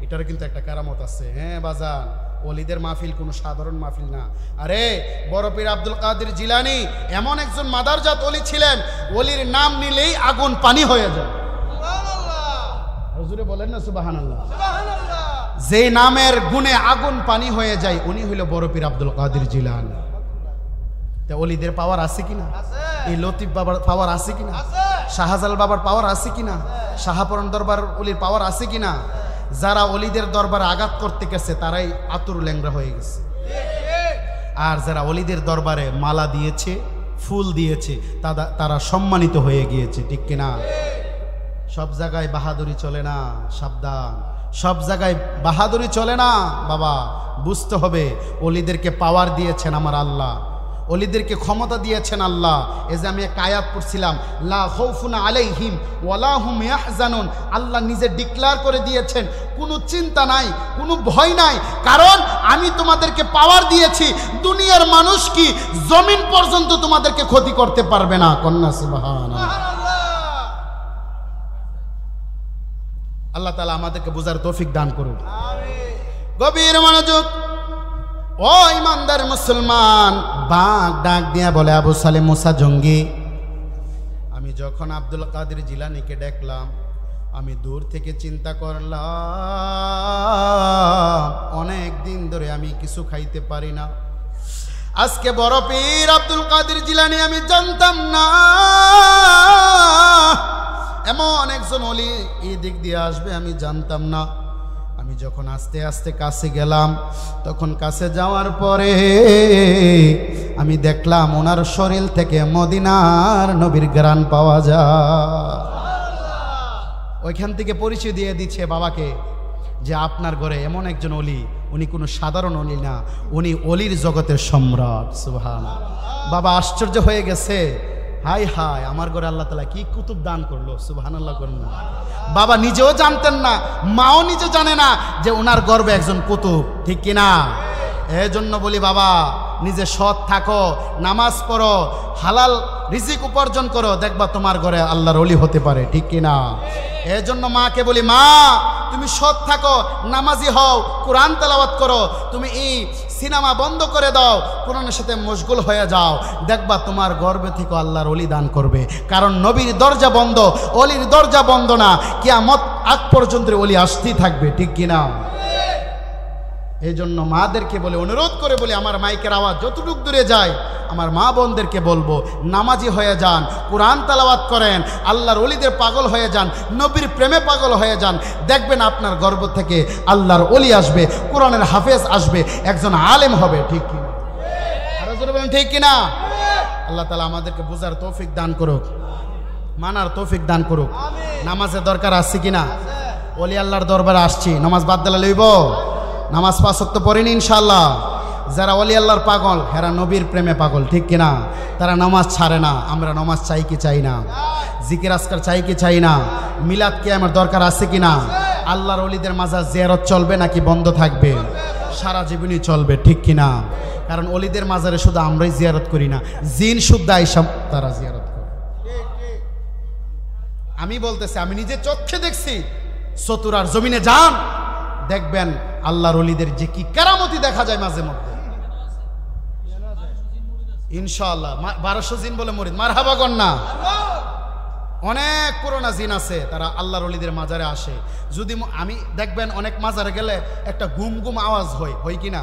এটারও কিন্তু একটা কারামত আছে। হ্যাঁ বাজান, ওলিদের মাহফিল কোনো সাধারণ মাহফিল না। আরে বড় পীর আব্দুল কাদের জিলানী এমন একজন মাদারজাত ওলি ছিলেন, ওলির নাম নিলেই আগুন পানি হয়ে যায়। সুবহানাল্লাহ। হুজুরে বলেন না সুবহানাল্লাহ। সুবহানাল্লাহ। যে নামের গুণে আগুন পানি হয়ে যায় উনি হইল বড় পীর আব্দুল কাদের জিলানী। তা ওলিদের পাওয়ার আছে কিনা? এই লতিফ বাবার পাওয়ার আছে কিনা? শাহজালাল বাবার পাওয়ার আছে কিনা? শাহপুরান দরবার ওলির পাওয়ার আছে কিনা? যারা ওলিদের দরবারে আঘাত করতে গেছে তারাই আতুর ল্যাংড়া হয়ে গেছে, আর যারা ওলিদের দরবারে মালা দিয়েছে, ফুল দিয়েছে, তারা সম্মানিত হয়ে গিয়েছে। ঠিক কিনা? সব জায়গায় বাহাদুরি চলে না, সাবধান। সব জায়গায় বাহাদুরি চলে না বাবা, বুঝতে হবে ওলিদেরকে পাওয়ার দিয়েছেন আমার আল্লাহ, ওলিদেরকে ক্ষমতা দিয়েছেন আল্লাহ। এই যে আমি এক আয়াত পড়ছিলাম, লা খাউফুন আলাইহিম ওয়ালা হুম ইয়াহজানুন, আল্লাহ নিজে ডিক্লেয়ার করে দিয়েছেন কোনো চিন্তা নাই, কোনো ভয় নাই, কারণ আমি তোমাদেরকে পাওয়ার দিয়েছি। দুনিয়ার মানুষ কি জমিন পর্যন্ত তোমাদেরকে ক্ষতি করতে পারবে না। কন্যা সুবহানাল্লাহ। আল্লাহ তাআলা আমাদেরকে বুঝার তৌফিক দান করুন। গভীর মনোযোগ। ও ইমানদার মুসলমান, বাঘ ডাক দিয়া বলে, আবু সালেম মুসা জঙ্গি, আমি যখন আব্দুল কাদের জিলানীকে দেখলাম আমি দূর থেকে চিন্তা করলাম অনেক দিন ধরে আমি কিছু খাইতে পারি না। আজকে বড় পীর আব্দুল কাদের জিলানী আমি জানতাম না এমন একজন ওলি এই দিক দিয়ে আসবে, আমি জানতাম না। আমি যখন আস্তে আস্তে কাছে গেলাম, তখন কাছে যাওয়ার পরে আমি দেখলাম ওনার শরীর থেকে মদিনার নবীর ঘ্রাণ পাওয়া যায়। ওইখান থেকে পরিচয় দিয়ে দিচ্ছে বাবাকে যে আপনার ঘরে এমন একজন অলি, উনি কোনো সাধারণ অলি না, উনি অলির জগতের সম্রাট। সুবহানাল্লাহ। বাবা আশ্চর্য হয়ে গেছে, হাই হাই আমার ঘরে আল্লাহ তাআলা কি কুতুব দান করলো। সুবহানাল্লাহ করুন না। বাবা নিজেও জানতেন না, মাও নিজে জানে না যে ওনার গর্বে একজন কুতুব। ঠিক কিনা? এই জন্য বলি বাবা, নিজে সৎ থাকো, নামাজ পড়ো, হালাল রিজিক উপার্জন করো, দেখবা তোমার ঘরে আল্লাহর ওলি হতে পারে। ঠিক কিনা? এই জন্য মাকে বলি, মা তুমি সৎ থাকো, নামাজি হও, কোরআন তেলাওয়াত করো, তুমি এই সিনেমা বন্ধ করে দাও, কোরআনের সাথে মশগুল হয়ে যাও, দেখবা তোমার গর্বে থেকে আল্লাহর ওলি দান করবে। কারণ নবীর দরজা বন্ধ, ওলির দরজা বন্ধ না, কিয়ামত আগ পর্যন্ত ওলি আসতেই থাকবে। ঠিক কিনা? এই জন্য মাদেরকে বলে, অনুরোধ করে বলি, আমার মাইকের আওয়াজ যতটুকু দূরে যায় আমার মা বোনদেরকে বলবো, নামাজি হয়ে যান, কোরআন তেলাওয়াত করেন, আল্লাহর ওলিদের পাগল হয়ে যান, নবীর প্রেমে পাগল হয়ে যান, দেখবেন আপনার গর্ব থেকে আল্লাহর ওলি আসবে, কোরআনের হাফেজ আসবে, একজন আলেম হবে। ঠিক কিনা? আরো জোরে বলেন ঠিক কিনা? আল্লাহ তাআলা আমাদেরকে বুঝার তৌফিক দান করুক, মানার তৌফিক দান করুক। নামাজের দরকার আছে কিনা? ওলি আল্লাহর দরবারে আসছি, নামাজ বাদ দিলে লইব? নামাজ 5 ওয়াক্ত পড়েনি ইনশাআল্লাহ। যারা ওলি আল্লাহর পাগল, হেরা নবীর প্রেমে পাগল। ঠিক কিনা? তারা নামাজ ছাড়ে না। আমরা নামাজ চাই কি চাই না? জিকির আজকার চাই কি চাই না? মিলাদ কি আমার দরকার আছে কিনা? আল্লাহর ওলিদের মাজার জিয়ারত চলবে নাকি বন্ধ থাকবে? সারা জীবনই চলবে। ঠিক কিনা? কারণ ওলিদের মাজারে শুধু আমরাই জিয়ারত করি না, জিন শুদ্ধ আইসা তারা জিয়ারত করে। আমি বলতেছি, আমি নিজে চোখে দেখছি। চতুরার জমিনে যান, দেখবেন আল্লাহর ওলিদের যে কি কেরামতি দেখা যায় মাঝে মধ্যে। ইনশাআল্লাহ 1200 জিন বলে মরিদ, মারহাবা কন্যা। অনেক পুরোনা জিন আছে, তারা আল্লাহর ওলিদের মাজারে আসে। যদি আমি দেখবেন অনেক মাজারে গেলে একটা গুম গুম আওয়াজ হয় কিনা?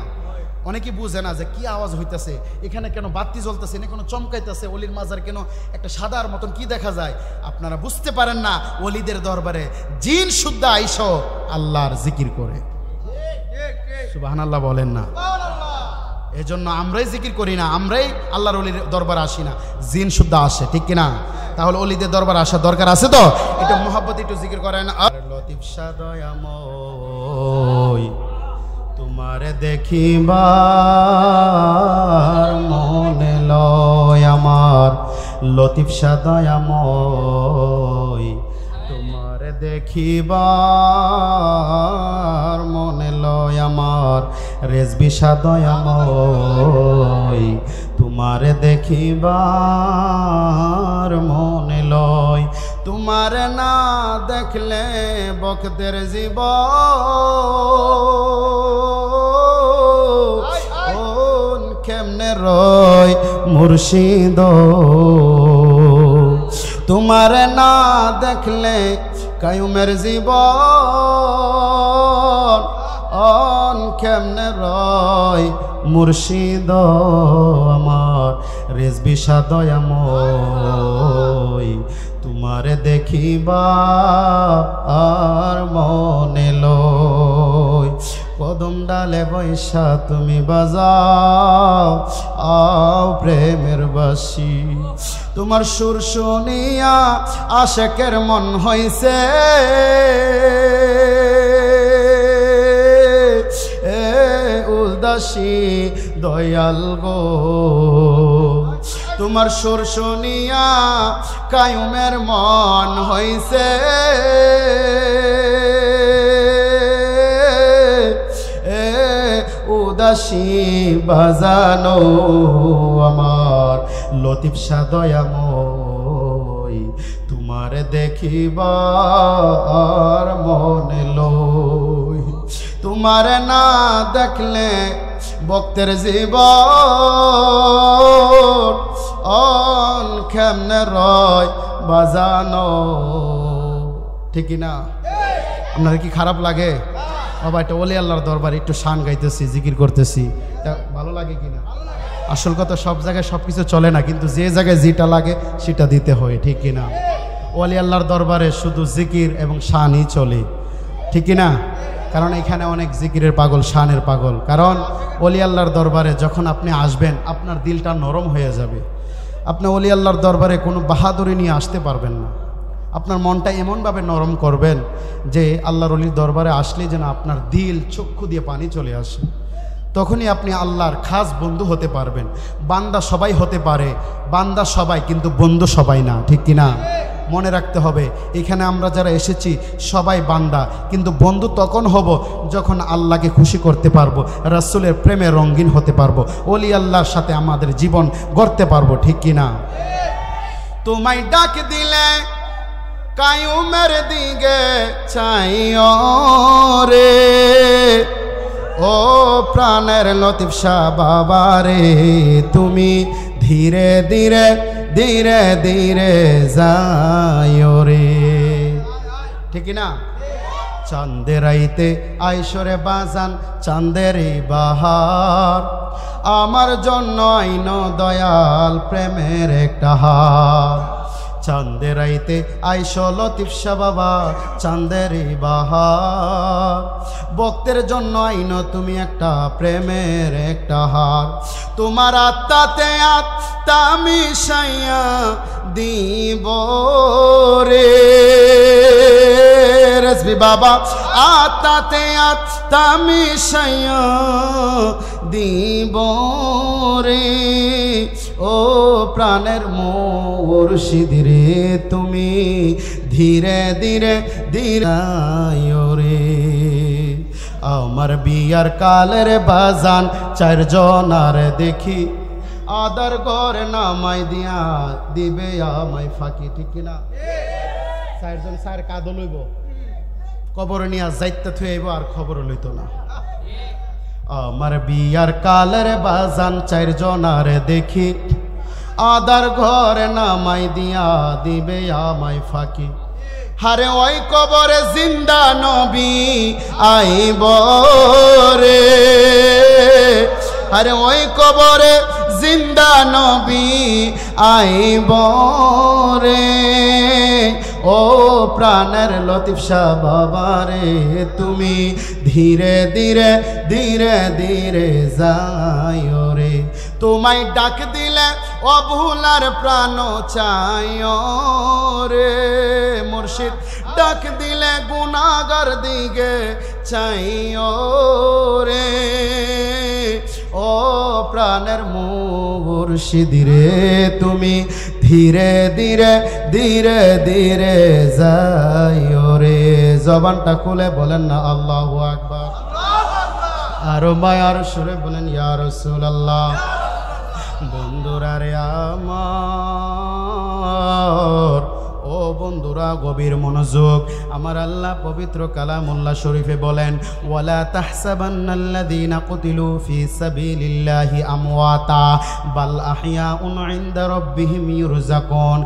অনেকে বুঝে না যে কি আওয়াজ হইতেছে, এখানে কেন বাতি জ্বলতেছে, এখানে কেন চমকাইতেছে, ওলির মাজার কেন একটা সাদার মতন কি দেখা যায়। আপনারা বুঝতে পারেন না, ওলিদের দরবারে জিন শুদ্ধ আইসো আল্লাহর জিকির করে। সুবহানাল্লাহ বলেন না? এই জন্য আমরাই জিকির করি না, আমরাই আল্লাহর ওলির দরবারে আসি না, জিন শুদ্ধ আসে। ঠিক কিনা? তাহলে ওলিদের দরবারে আসার দরকার আছে তো? একটু মোহাব্বত, একটু জিকির করেন। আর লতিফ দয়াময় তোমারে দেখিবার মনে লয় আমার, লতিফ দয়াময় তোমারে দেখিবার মনে লয় আমার, রেজবি দয়াময় তোমারে দেখিবার মনে লয়, তোমারে না দেখলে বখতের জীবন কেমনে রয় মুর্শিদ, তোমারে না দেখলে কায়ুমের জীবন অন কেমনে রয় মুর্শিদ আমার রেজবি দয়াময় তোমারে দেখিবা আর মনে লয় কদম ডালে বৈশা তুমি বাজাও আও প্রেমের বাসি তোমার সুর শুনিয়া আশেকের মন হইছে উদাসী দয়াল গো তোমার সুর শুনিয়া কায়ুমের মন হইছে উদাসী বাজানো আমার লতিফ শাহ দয়াময় তোমারে দেখিবার মনে লই তোমারে না দেখলে ভক্তের জীবন অন কেমনে রয় বাজানো ঠিক না আপনার কি খারাপ লাগে বাবা এটা ওলি আল্লাহর দরবারে একটু শান গাইতেছি জিকির করতেছি ভালো লাগে কিনা আসল কথা সব জায়গায় সব কিছু চলে না কিন্তু যে জায়গায় যেটা লাগে সেটা দিতে হয় ঠিক কিনা ওলি আল্লাহর দরবারে শুধু জিকির এবং শানই চলে ঠিক কিনা কারণ এখানে অনেক জিকিরের পাগল শানের পাগল কারণ ওলি আল্লাহর দরবারে যখন আপনি আসবেন আপনার দিলটা নরম হয়ে যাবে আপনি ওলি আল্লাহর দরবারে কোনো বাহাদুরি নিয়ে আসতে পারবেন না আপনার মনটা এমনভাবে নরম করবেন যে আল্লাহর ওলির দরবারে আসলে যেন আপনার দিল চক্ষু দিয়ে পানি চলে আসে তখনই আপনি আল্লাহর খাস বন্ধু হতে পারবেন বান্দা সবাই হতে পারে বান্দা সবাই কিন্তু বন্ধু সবাই না ঠিক কিনা মনে রাখতে হবে এখানে আমরা যারা এসেছি সবাই বান্দা কিন্তু বন্ধু তখন হব যখন আল্লাহকে খুশি করতে পারবো রাসূলের প্রেমে রঙিন হতে পারবো ওলি আল্লাহর সাথে আমাদের জীবন গড়তে পারবো ঠিক কিনা তোমায় ডাক দিলে কায়ুমের দিকে চাইও রে ও প্রাণের লতিফ শাহ বাবা রে তুমি ধীরে ধীরে ধীরে ধীরে যাইও রে ঠিক না চাঁদের আইতে আইসরে বাজান চাঁদের বাহার আমার জন্য আইন দয়াল প্রেমের একটা হার চাঁদের আইতে আইস লতিফ শাহ বাবা চাঁদের বাহার ভক্তের জন্য আইন তুমি একটা প্রেমের একটা হার তোমার আত্মাতে আত্মা মিশাইয়া দিব রে রেজবি বাবা আত্মাতে আত্মা মিশাইয়া দিব রে ও প্রাণের মুর্শিদ রে তুমি ধীরে ধীরে ধীরে রে আমার বিয়ার কালের বাজান চারজনার দেখি আদার ঘর নামাই দিয়া দিবে আমায় ফাঁকি ঠিক কিনা চারজন স্যার কাঁদ লইব কবর নিয়ে যাইতে থুইব আর খবর লইত না আমার বিয়ার কালের বাজান চারজনার দেখি আদার ঘর নামাই দিয়া দিবে আমায় ফাঁকি হারে ওই কবরে জিন্দা নবী আইব রে আরে ওই কবরে জিন্দা নবী আইব রে ও প্রাণের লতিফ শাহ বাবা রে তুমি ধীরে ধীরে ধীরে ধীরে যাইও রে তোমায় ডাক দিলে অভুলার প্রাণ চাইও রে মুর্শিদ ডাক দিলে গুনাহগার দিকে চাইও রে ও প্রাণের মুর্শিদ রে তুমি ধীরে ধীরে ধীরে ধীরে যাইও রে জবানটা খুলে বলেন না আল্লাহু আকবার আরো মায়ার সুরে বলেন ইয়া রাসূলুল্লাহ বন্ধুরা রে আমার ও বন্ধুরা গভীর মনোযোগ, আমার আল্লাহ পবিত্র কালামুল্লাহ শরীফে বলেন ওয়ালা তাহসাবান্নাল্লাযীনা কুতিলু ফি সাবিলিল্লাহি আমওয়াতা বাল আহইয়াউন ইনদা রাব্বিহিম ইরযাকুন।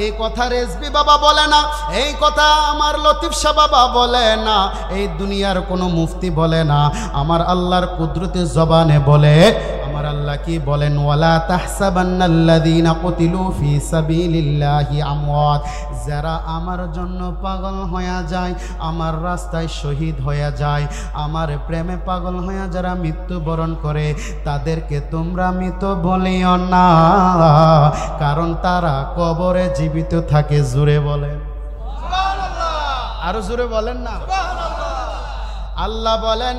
এই কথা রেজবি বাবা বলে না, এই কথা আমার লতিফ শাহ বাবা বলে না, এই দুনিয়ার কোনো মুফতি বলে না, আমার আল্লাহর কুদরতের জবানে বলে। আমার আল্লাহ কি বলেন ওয়ালা তাহসাবান্নাল্লাযীনা কুতিলু ফি সাবিলিল্লাহি আমওয়াত, যারা আমার জন্য পাগল হয়ে যায়, আমার রাস্তায় শহীদ হয়ে যায়, আমার প্রেমে পাগল হয়ে যারা মৃত্যুবরণ করে, তাদেরকে তোমরা মৃত বলিও না, কারণ তারা কবরে জীবিত থাকে। জোরে বলেন সুবহানাল্লাহ, আরো জোরে বলেন না সুবহানাল্লাহ। আল্লাহ বলেন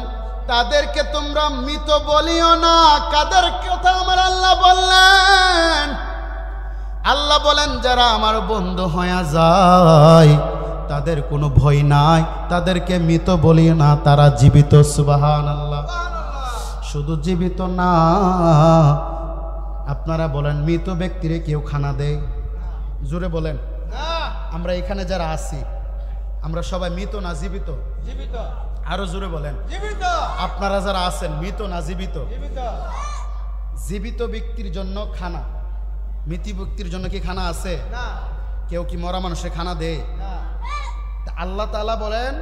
তাদেরকে তোমরা মৃত বলিও না। কাদের কথা আমার আল্লাহ বললেন? আল্লাহ বলেন যারা আমার বন্ধু হয়ে যায় তাদের কোনো ভয় নাই, তাদেরকে মৃত বলিও না, তারা জীবিত। সুবহানাল্লাহ। শুধু জীবিত না, আপনারা বলেন মৃত ব্যক্তিরে কেউ খানা দেয়? জোরে বলেন। আমরা এখানে যারা আছি আমরা সবাই মৃত না জীবিত? জীবিত। আরো জোরে বলেন জীবিত। আপনারা যারা আছেন মৃত না জীবিত? জীবিত। জীবিত ব্যক্তির জন্য খানা, মৃত ব্যক্তির জন্য কি খানা আছে? না। কেউ কি মরা মানুষের খানা দেয়? না। আল্লাহ তাআলা বলেন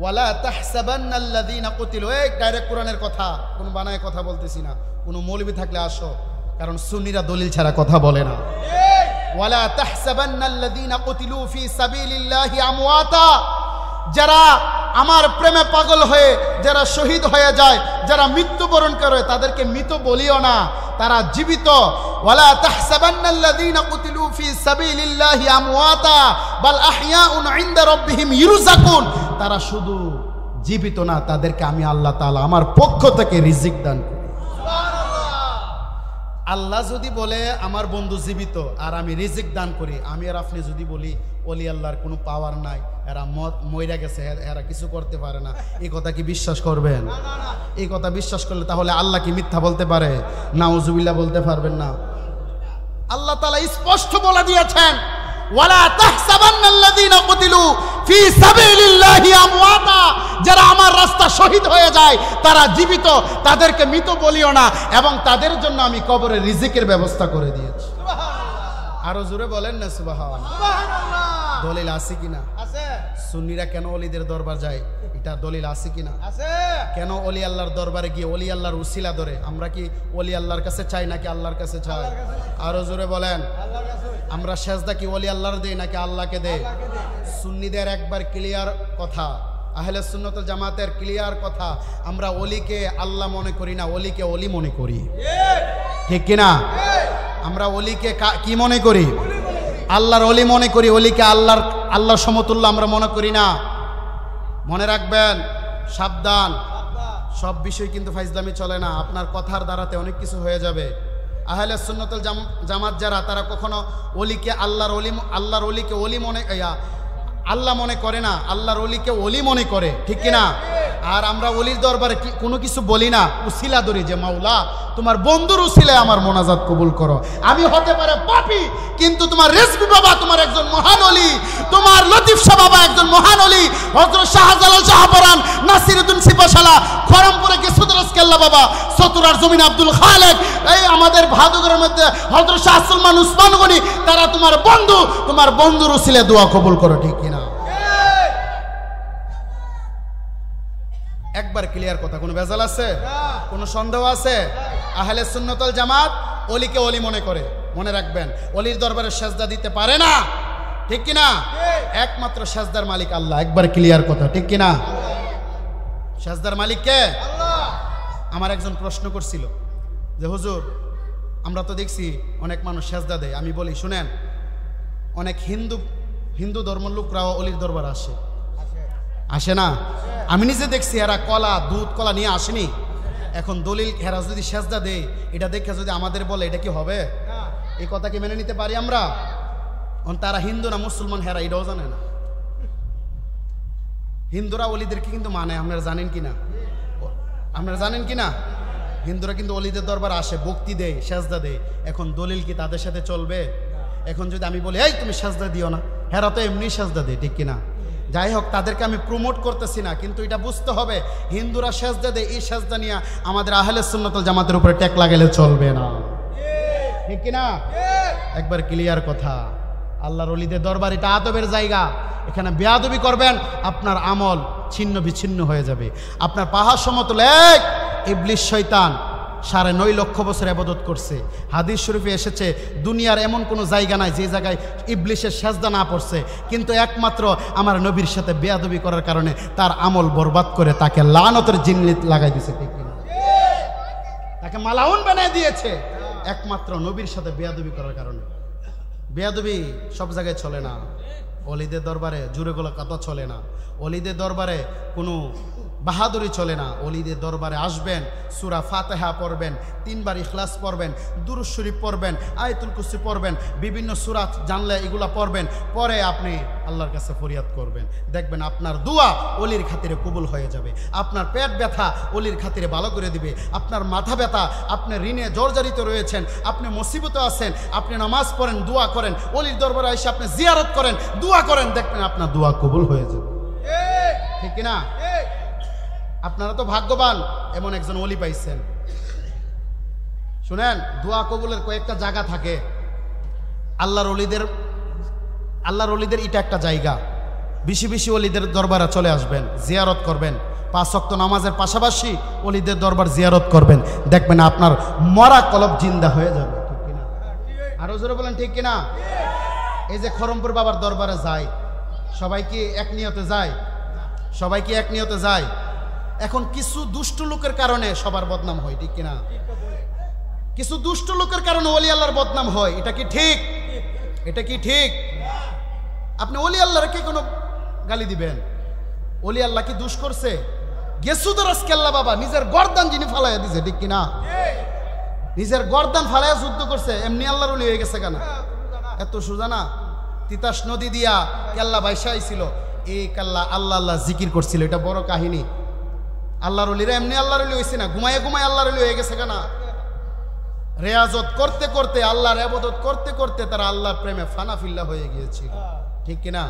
ওয়ালা তাহসাবান্নাল্লাযীনা কুতিলু, এই ডাইরেক্ট কোরআনের কথা, কোন বানায় কথা বলতেছি না। কোন মৌলবি থাকলে আসো, কারণ সুন্নিরা দলিল ছাড়া কথা বলে না। ওয়ালা তাহসাবান্নাল্লাযীনা কুতিলু ফি সাবিলিল্লাহি আমওয়াতা, যারা আমার প্রেমে পাগল হয়ে যারা শহীদ হয়ে যায়, যারা মৃত্যুবরণ করে, তাদেরকে মৃত বলিও না, তারা জীবিত। ওয়ালা তাহসাবান্নাল্লাযীনা কুতিলু ফি সাবিলিল্লাহি আমওয়াতা বাল আহইয়াউন ইনদা রাব্বিহিম ইরযাকুন, তারা শুধু জীবিত না, তাদেরকে আমি আল্লাহ তাআলা আমার পক্ষ থেকে রিজিক দান করি। আল্লাহ যদি বলে আমার বন্ধু জীবিত আর আমি রিজিক দান করি, আমি আর আপনি যদি বলি ওলি আল্লাহর কোনো পাওয়ার নাই, এরা মইরা গেছে, এরা কিছু করতে পারে না, এই কথা কি বিশ্বাস করবেন? এই কথা বিশ্বাস করলে তাহলে আল্লাহ কি মিথ্যা বলতে পারে? নাউজুবিল্লাহ বলতে পারবেন না। আল্লাহ তাআলা স্পষ্ট বলে দিয়েছেন ওয়ালা তাহসাবান্নাল্লাযীনা কুতিলু ফি সাবিলিল্লাহি আমওয়াতা, যারা আমার রাস্তা শহীদ হয়ে যায় তারা জীবিত, তাদেরকে মৃত বলিও না, এবং তাদের জন্য আমি কবরে রিজিকের ব্যবস্থা করে দিয়েছি। সুবহানাল্লাহ। আরো জোরে বলেন না সুবহানাল্লাহ। সুবহানাল্লাহ। দলিল আছে কিনা? আছে। সুন্নিরা কেন ওলিদের দরবার যায়, এটা দলিল আছে কিনা? আছে। কেন ওলি আল্লাহর দরবারে গিয়ে ওলি আল্লাহর উসিলা ধরে? আমরা কি ওলি আল্লাহর কাছে চাই নাকি আল্লাহর কাছে চাই? আরো জোরে বলেন। আল্লাহর কাছে। আমরা সেজদা কি ওলি আল্লাহর দেই নাকি আল্লাহকে দেই? সুন্নিদের একবার ক্লিয়ার কথা, আহলে সুন্নাত ওয়াল জামাতের ক্লিয়ার কথা, আমরা ওলিকে আল্লাহ মনে করি না, ওলিকে ওলি মনে করি। ঠিক কিনা? আমরা ওলিকে কি মনে করি? আল্লাহর ওলি মনে করি, ওলিকে আল্লাহর সমতুল্য আমরা মনে করি না। মনে রাখবেন, সাবধান, সব বিষয় কিন্তু ফাইজলামি চলে না। আপনার কথার দ্বারাতে অনেক কিছু হয়ে যাবে। আহলে সুন্নাত ওয়াল জামাত যারা, তারা কখনো ওলিকে আল্লাহর ওলিকে ওলি মনে আল্লাহ মনে করে না, আল্লাহর ওলিকে ওলি মনে করে। ঠিক কিনা? আর আমরা ওলির দরবারে কোনো কিছু বলি না, উসিলা ধরি যে মাওলা তোমার বন্ধুর উসিলায় আমার মোনাজাত কবুল করো। আমি হতে পারে পাপী, কিন্তু তোমার রেজবি বাবা তোমার একজন মহান ওলি, তোমার লতিফ শাহ বাবা একজন মহান ওলি, হযরত শাহজালাল শাহপরান নাসিরউদ্দিন সিপাশালা, খরমপুরে কিসুদরাস কেল্লা বাবা, চতুরার জমিন আব্দুল খালেক, এই আমাদের ভাদুগরের মধ্যে হযরত শাহ সুলমান উসমান গনি, তারা তোমার বন্ধু, তোমার বন্ধুর উসিলায় দোয়া কবুল করো। ঠিক কিনা? একবার ক্লিয়ার কথা, কোনো ভেজাল আছে? কোনো সন্দেহ আছে? আহলে সুন্নাত ওয়াল জামাত ওলিকে ওলি মনে করে। মনে রাখবেন, ওলির দরবারে সেজদা দিতে পারে না। ঠিক কিনা? একমাত্র সেজদার মালিক আল্লাহ। একবার ক্লিয়ার কথা। ঠিক কিনা? সেজদার মালিক কে? আল্লাহ। আমার একজন প্রশ্ন করছিল যে হুজুর আমরা তো দেখছি অনেক মানুষ সেজদা দেয়। আমি বলি শুনেন, অনেক হিন্দু ধর্মের লোকরাও অলির দরবার আসে, আসে না? আমি নিজে দেখছি এরা কলা, দুধ, কলা নিয়ে আসেনি। এখন দলিল হেরা যদি সেজদা দেয়, এটা দেখে যদি আমাদের বলে, এটা কি হবে? এই কথা কি মেনে নিতে পারি আমরা? তারা হিন্দু না মুসলমান হেরা এটাও জানে না। হিন্দুরা অলিদেরকে কিন্তু মানে, আপনারা জানেন কিনা? আপনারা জানেন কিনা? হিন্দুরা কিন্তু অলিদের দরবার আসে, ভক্তি দেয়, সেজদা দেয়। এখন দলিল কি তাদের সাথে চলবে? এখন যদি আমি বলি এই তুমি সাজদা দিও না, হেরা তো এমনি সাজদা দেয়, ঠিক কিনা? যাই হোক, তাদেরকে আমি প্রমোট করতেছি না, কিন্তু এটা বুঝতে হবে হিন্দুরা সাজদা দেয়, এই সাজদা নিয়ে আমাদের আহলে সুন্নাত ওয়াল জামাতের উপরে ট্যাক লাগাইলে চলবে না, ঠিক কিনা? একবার ক্লিয়ার কথা। আল্লাহর ওলিদের দরবার এটা আদবের জায়গা, এখানে বেয়াদবি করবেন আপনার আমল ছিন্ন বিচ্ছিন্ন হয়ে যাবে। আপনার পাহাড় সমতুল এক ইবলিস শয়তান 9.5 লক্ষ বছর ইবাদত করছে। হাদিস শরীফে এসেছে দুনিয়ার এমন কোনো জায়গা নাই যে জায়গায় ইবলিসের সাজদা না পড়ছে, কিন্তু একমাত্র আমার নবীর সাথে বেয়াদবি করার কারণে তার আমল বরবাদ করে তাকে লানতের জিন্নিত লাগাই দিয়েছে, ঠিক কিনা? তাকে মালাউন বানিয়ে দিয়েছে একমাত্র নবীর সাথে বেয়াদবি করার কারণে। বেয়াদবি সব জায়গায় চলে না, ওলিদের দরবারে জুড়ে গোলা কথা চলে না, ওলিদের দরবারে কোনো বাহাদুরি চলে না। ওলিদের দরবারে আসবেন, সূরা ফাতিহা পড়বেন, 3 বার ইখলাস পড়বেন, দুরূদ শরীফ পড়বেন, আয়াতুল কুরসি পড়বেন, বিভিন্ন সূরা জানলে এগুলা পড়বেন, পরে আপনি আল্লাহর কাছে ফরিয়াদ করবেন, দেখবেন আপনার দোয়া ওলির খাতিরে কবুল হয়ে যাবে। আপনার পেট ব্যথা ওলির খাতিরে ভালো করে দিবে। আপনার মাথা ব্যথা, আপনি ঋণে জর্জরিত রয়েছেন, আপনি মুসিবতে আছেন, আপনি নামাজ পড়েন, দোয়া করেন, ওলির দরবারে এসে আপনি জিয়ারত করেন, দোয়া করেন, দেখবেন আপনার দোয়া কবুল হয়ে যাবে, ঠিক কিনা? আপনারা তো ভাগ্যবান, এমন একজন ওলি পাইছেন। শুনেন, দোয়া কবুলের কয়েকটা জায়গা থাকে। আল্লাহর ওলিদের এটা একটা জায়গা। বেশি বেশি ওলিদের দরবারে চলে আসবেন, জিয়ারত করবেন, 5 ওয়াক্ত নামাজের পাশাপাশি ওলিদের দরবার জিয়ারত করবেন, দেখবেন আপনার মরা কলব জিন্দা হয়ে যাবে, ঠিক কিনা? আরো জোরে বলেন, ঠিক কিনা? এই যে খরমপুর বাবার দরবারে যায়, সবাই কি এক নিয়তে যায়? সবাই কি এক নিয়তে যায়? এখন কিছু দুষ্ট লোকের কারণে সবার বদনাম হয়, ঠিক কিনা? কিছু দুষ্ট লোকের কারণে ওলি আল্লাহর বদনাম হয়, এটা কি ঠিক? এটা কি ঠিক? আপনি ওলি আল্লাহকে কোনো গালি দিবেন? ওলি আল্লাহ কি দুষ করছে? গেসুদরাস কেল্লা বাবা নিজের গর্দান যিনি ফালাইয়া দিছে, ঠিক কিনা? নিজের গর্দান ফালাইয়া যুদ্ধ করছে, এমনি আল্লাহর ওলি হয়ে গেছে কেন? এত সোজা না? তিতাস নদী দিয়া কেল্লা বাইসা আইছিল, এই কেল্লা আল্লাহ আল্লাহ জিকির করছিল, এটা বড় কাহিনী। আল্লাহর ওলিরা এমনি আল্লাহর ওলি হয়েছে না, ঘুমায় ঘুমায় আল্লাহর ওলি হয়ে গেছে কেন? রেয়াজত করতে করতে, আল্লাহর ইবাদত করতে করতে তারা আল্লাহর প্রেমে ফানা ফিল্লা হয়ে গিয়েছিল, ঠিক কিনা?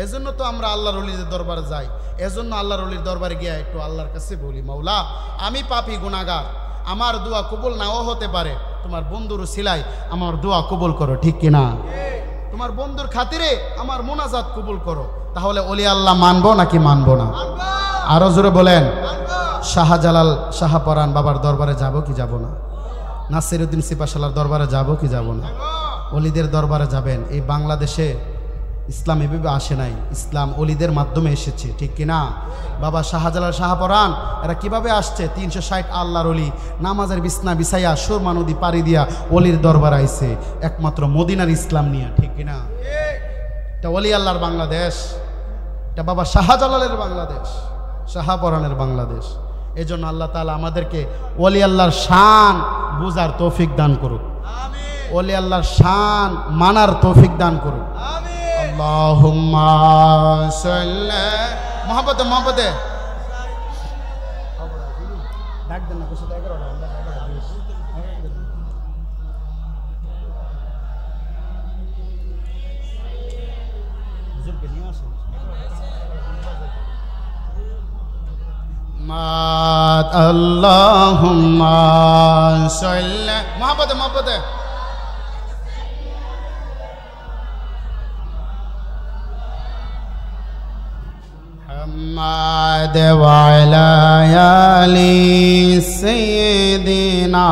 এজন্য তো আমরা আল্লাহর ওলিদের দরবারে যাই। এজন্য আল্লাহর ওলির দরবারে গিয়ে একটু আল্লাহর কাছে বলি, মাওলা আমি পাপী গুনাহগার, আমার দোয়া কবুল নাও হতে পারে, তোমার বন্ধুর সিলাই আমার দোয়া কবুল করো, ঠিক কিনা? তোমার বন্ধুর খাতিরে আমার মোনাজাত কবুল করো। তাহলে ওলি আল্লাহ মানবো নাকি মানবো না? আরো জোরে বলেন। শাহজালাল শাহপরান বাবার দরবারে যাব কি যাব না? নাসিরউদ্দিন সিপাশালার দরবারে যাব কি যাব না? ওলিদের দরবারে যাবেন। এই বাংলাদেশে ইসলাম এভাবে আসে নাই, ইসলাম ওলিদের মাধ্যমে এসেছে, ঠিক কিনা? বাবা শাহজালাল শাহপরান এরা কিভাবে আসছে? 360 আল্লাহর ওলি নামাজের বিছনা বিছাইয়া সুরমা নদী পাড়ি দিয়া ওলির দরবার আইছে, একমাত্র মদিনার ইসলাম নিয়ে, ঠিক কিনা? এটা ওলি আল্লাহর বাংলাদেশ, এটা বাবা শাহজালালের বাংলাদেশ, শাহপরানের বাংলাদেশ। এই জন্য আল্লাহ তাআলা আমাদেরকে ওলি আল্লাহর শান বুঝার তৌফিক দান করুক, ওলি আল্লাহর শান মানার তৌফিক দান করুক। আল্লাহুম্মা সাল্লি মোহাম্মদে মোহাম্মদে ডাক দেন না, কিছু 11টা হুজুরকে নিয়ে আসেন। মাত আল্লাহুম্মা সাল্লি মোহাম্মদে মোহাম্মদে محمد وعلى آل سيدنا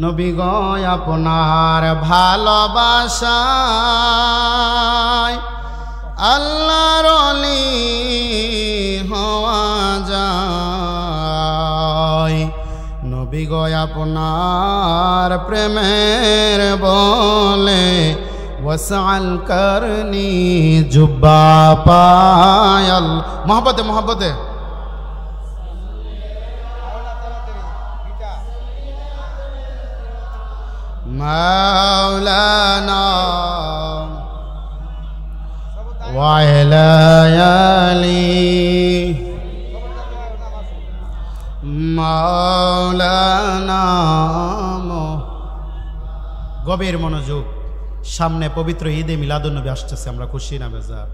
নবী গো আপনার ভালোবাসায় আল্লাহর ওলি হওয়া যায়। নবী গো আপনার প্রেমের বলে ওয়াসাল করনি জুব্বা পায়াল মোহাম্মতে মোহাম্মতে মাওলানা ওয়ালা আলি মাওলানা গভীর মনোযোগ। সামনে পবিত্র ঈদে মিলাদুন্নবী আসতেছে, আমরা খুশি না বেজার?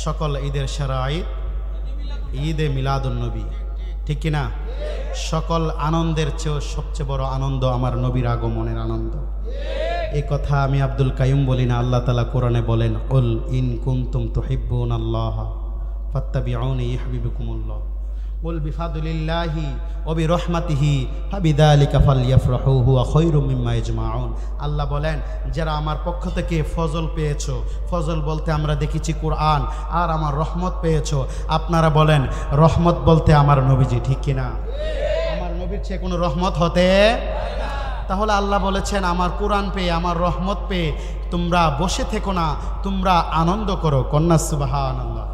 সকল ঈদের সেরা ঈদ ঈদে মিলাদুন্নবী, ঠিক কিনা? সকল আনন্দের চেয়েও সবচেয়ে বড় আনন্দ আমার নবীর আগমনের আনন্দ। এই কথা আমি আব্দুল কাইয়ুম বলি না, আল্লাহ তাআলা কোরআনে বলেন, কুল ইন কুনতুম তুহিব্বুনাল্লাহ ফাত্তাবিউনি ইউহিব্বুকুমুল্লাহ কুল বিফাদলিল্লাহি ওয়া বিরহমাতিহি ফাবিযালিকা ফালইফরাহু হুয়া খায়রুম মিম্মা ইয়াজমাউন। আল্লাহ বলেন, যারা আমার পক্ষ থেকে ফজল পেয়েছো, ফজল বলতে আমরা দেখেছি কোরআন, আর আমার রহমত পেয়েছো, আপনারা বলেন রহমত বলতে আমার নবীজি, ঠিক কিনা? আমার নবীর চেয়ে কোনো রহমত হতে? তাহলে আল্লাহ বলেছেন, আমার কোরআন পেয়ে, আমার রহমত পেয়ে তোমরা বসে থেকো না, তোমরা আনন্দ করো। কন্যা সুবহানাল্লাহ।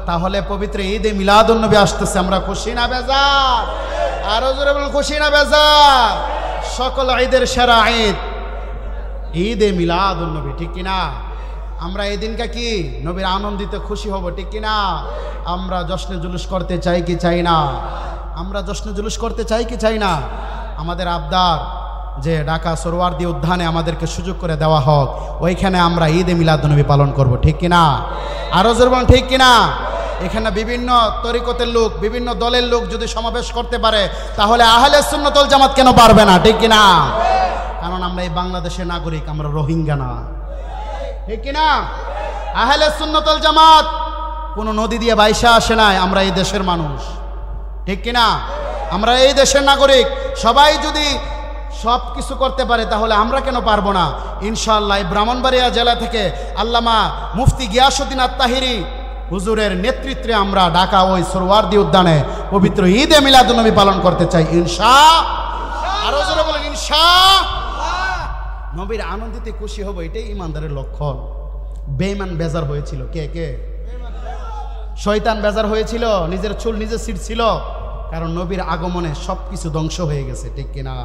তাহলে পবিত্র ঈদে মিলাদুন্নবী আসতেছে, আমরা খুশি না বেজার? আরো জোরে বলুন, খুশি না বেজার? সকল ঈদের সেরা ঈদ ঈদে মিলাদুন্নবী, ঠিক কিনা? আমরা এই দিনকে কি নবীর আনন্দিত খুশি হব, ঠিক কিনা? আমরা জশ্নে জুলুস করতে চাই কি চাই না? আমরা জশ্নে জুলুস করতে চাই কি চাই না? আমাদের আবদার যে ঢাকা সরোয়ার্দী উদ্যানে আমাদেরকে সুযোগ করে দেওয়া হোক, ওইখানে আমরা ঈদে মিলাদুন্নবী পালন করব, ঠিক কিনা? আরো জোরে বলুন, ঠিক কিনা? এখানে বিভিন্ন তরিকতের লোক, বিভিন্ন দলের লোক যদি সমাবেশ করতে পারে, তাহলে আহলে সুন্নাত ওয়াল জামাত কেন পারবে না, ঠিক কিনা? কারণ আমরা এই বাংলাদেশের নাগরিক, আমরা রোহিঙ্গা না, ঠিক কিনা? আহলে সুন্নাত ওয়াল জামাত কোনো নদী দিয়ে বাইসা আসে নাই, আমরা এই দেশের মানুষ, ঠিক কিনা? আমরা এই দেশের নাগরিক। সবাই যদি সব কিছু করতে পারে, তাহলে আমরা কেন পারবো না? ইনশাআল্লাহ ব্রাহ্মণবাড়িয়া জেলা থেকে আল্লামা মুফতি গিয়াসউদ্দিন আত-তাহিরি হুজুরের নেতৃত্বে আমরা ঢাকা ওই সরোয়ার্দী উদ্যানে পবিত্র ঈদে মিলাদুন্নবী পালন করতে চাই, ইনশাআল্লাহ। আরো জোরে বলেন, ইনশাআল্লাহ। নবীর আনন্দিতে খুশি হব, এটাই ইমানদারের লক্ষণ। বেঈমান বেজার হয়েছিল, কে কে? শয়তান বেজার হয়েছিল, নিজের চুল নিজে ছিঁড়ছিল, কারণ নবীর আগমনে সব কিছু ধ্বংস হয়ে গেছে, ঠিক কিনা?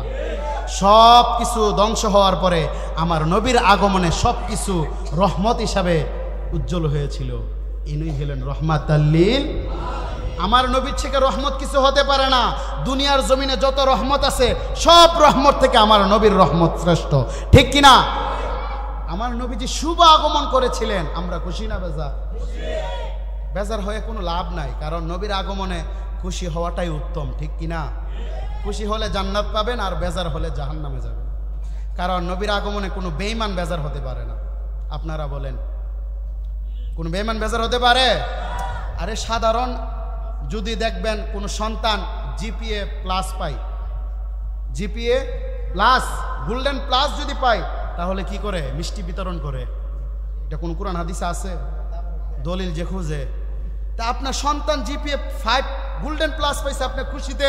সব কিছু ধ্বংস হওয়ার পরে আমার নবীর আগমনে সব কিছু রহমত হিসাবে উজ্জ্বল হয়েছিল। ইনি হলেন রহমাতাল লিল। আমার নবীর থেকে রহমত কিছু হতে পারে না। দুনিয়ার জমিনে যত রহমত আছে, সব রহমত থেকে আমার নবীর রহমত শ্রেষ্ঠ, ঠিক কিনা? আমার নবীজি শুভ আগমন করেছিলেন, আমরা খুশি না বেজার? বেজার হয়ে কোনো লাভ নাই, কারণ নবীর আগমনে খুশি হওয়াটাই উত্তম, ঠিক কিনা? খুশি হলে জান্নাত পাবেন, আর বেজার হলে জাহান্নামে যাবেন। কারণ নবীর আগমনে কোনো বেঈমান বেজার হতে পারে না। আপনারা বলেন, কোনো বেঈমান বেজার হতে পারে? আরে সাধারণ যদি দেখবেন কোনো সন্তান জিপিএ প্লাস পায়, জিপিএ প্লাস, গোল্ডেন প্লাস যদি পায়, তাহলে কি করে? মিষ্টি বিতরণ করে। এটা কোন কোরআন হাদিসে আছে? দলিল যে খুঁজে। তা আপনার সন্তান জিপিএ 5 গোল্ডেন প্লাস পাইছে, আপনি খুশিতে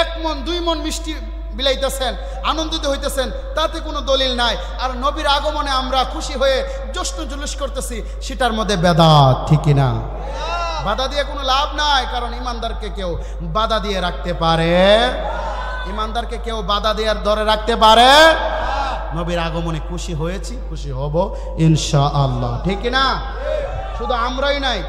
1 মন 2 মন মিষ্টি বিলাইতেছেন, আনন্দিত হইতেছেন, তাতে কোনো দলিল নাই। আর নবীর আগমনে আমরা খুশি হয়ে জশ্ন জুলুস করতেছি, সেটার মধ্যে বেদাত, ঠিক কিনা? বাধা দিয়ে কোনো লাভ নাই, কারণ ইমানদারকে কেউ বাধা দিয়ে রাখতে পারে? ইমানদারকে কেউ বাধা দিয়ে ধরে রাখতে পারে? নবীর আগমনে খুশি হয়েছি, খুশি হব ইনশাআল্লাহ, ঠিক কিনা? শুধু আমরাই নাই,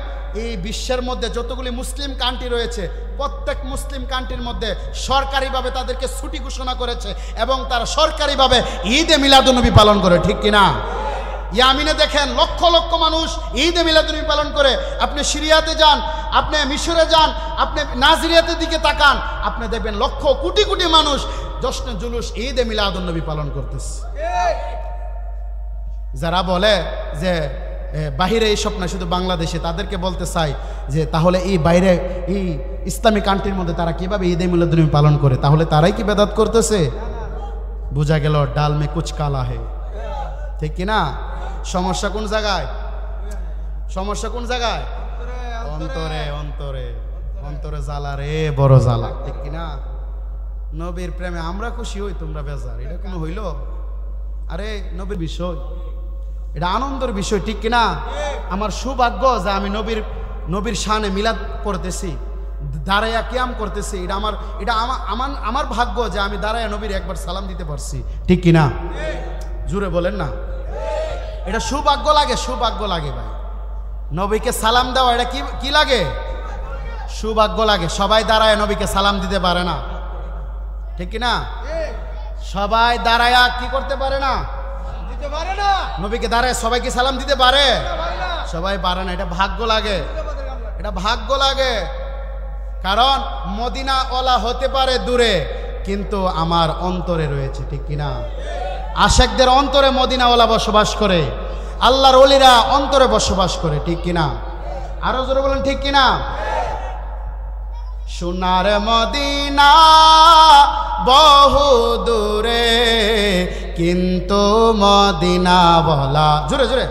এই বিশ্বের মধ্যে যতগুলি মুসলিম কান্ট্রি রয়েছে, প্রত্যেক মুসলিম কান্ট্রির মধ্যে সরকারিভাবে তাদেরকে ছুটি ঘোষণা করেছে, এবং তারা সরকারিভাবে ঈদে মিলাদুন্নবী পালন করে, ঠিক কিনা? ইয়ামিনে দেখেন লক্ষ লক্ষ মানুষ ঈদে মিলাদুন্নবী পালন করে। আপনি সিরিয়াতে যান, আপনি মিশরে যান, আপনি নাইজেরিয়াতে দিকে তাকান, আপনি দেখবেন লক্ষ কোটি কোটি মানুষ জশ্নে জুলুস ঈদে মিলাদুন্নবী পালন করতেছে। যারা বলে যে বাহিরে এইসব না, শুধু বাংলাদেশে, তাদেরকে বলতে চাই যে তাহলে এই বাইরে এই ইসলামিক কান্ট্রির মধ্যে তারা কিভাবে ঈদে মিলাদুন্নবী পালন করে? তাহলে তারাই কি বেদাত করতেছে? বোঝা গেল ডাল মে কুচ কালা হে, ঠিক কিনা? সমস্যা কোন জায়গায়? সমস্যা কোন জায়গায়? অন্তরে, অন্তরে, অন্তরে জ্বালা রে, বড় জ্বালা, ঠিক কিনা? নবীর প্রেমে আমরা খুশি হই, তোমরা বেজার, এটা কোনো হইল? আরে নবীর বিষয়, এটা আনন্দের বিষয়, ঠিক কিনা? আমার সৌভাগ্য যে আমি নবীর শানে মিলাদ পড়তেছি, দাঁড়াইয়া কিয়াম করতেছি, এটা আমার ভাগ্য যে আমি দাঁড়াইয়া নবীর একবার সালাম দিতে পারছি, ঠিক কিনা? জুড়ে বলেন না, এটা সৌভাগ্য লাগে, সৌভাগ্য লাগে ভাই। নবীকে সালাম দেওয়া এটা কি লাগে? সৌভাগ্য লাগে। সবাই দাঁড়ায় নবীকে সালাম দিতে পারে না, ঠিক কিনা? সবাই দাঁড়ায়া কি করতে পারে না, দিতে পারে না, নবীকে দাঁড়ায় সবাইকে সালাম দিতে পারে? পারে না, সবাই পারে না। এটা ভাগ্য লাগে, এটা ভাগ্য লাগে। কারণ মদিনা ওয়ালা হতে পারে দূরে, কিন্তু আমার অন্তরে রয়েছে, ঠিক কিনা? আশেকদের অন্তরে মদিনা ওয়ালা বসবাস করে, আল্লাহর ওলিরা অন্তরে বসবাস করে, ঠিক কিনা? আরো জোরে বলেন ঠিক কিনা? সোনার মদিনা বহু দূরে, কিন্তু মদিনা বলা, জোরে জোরে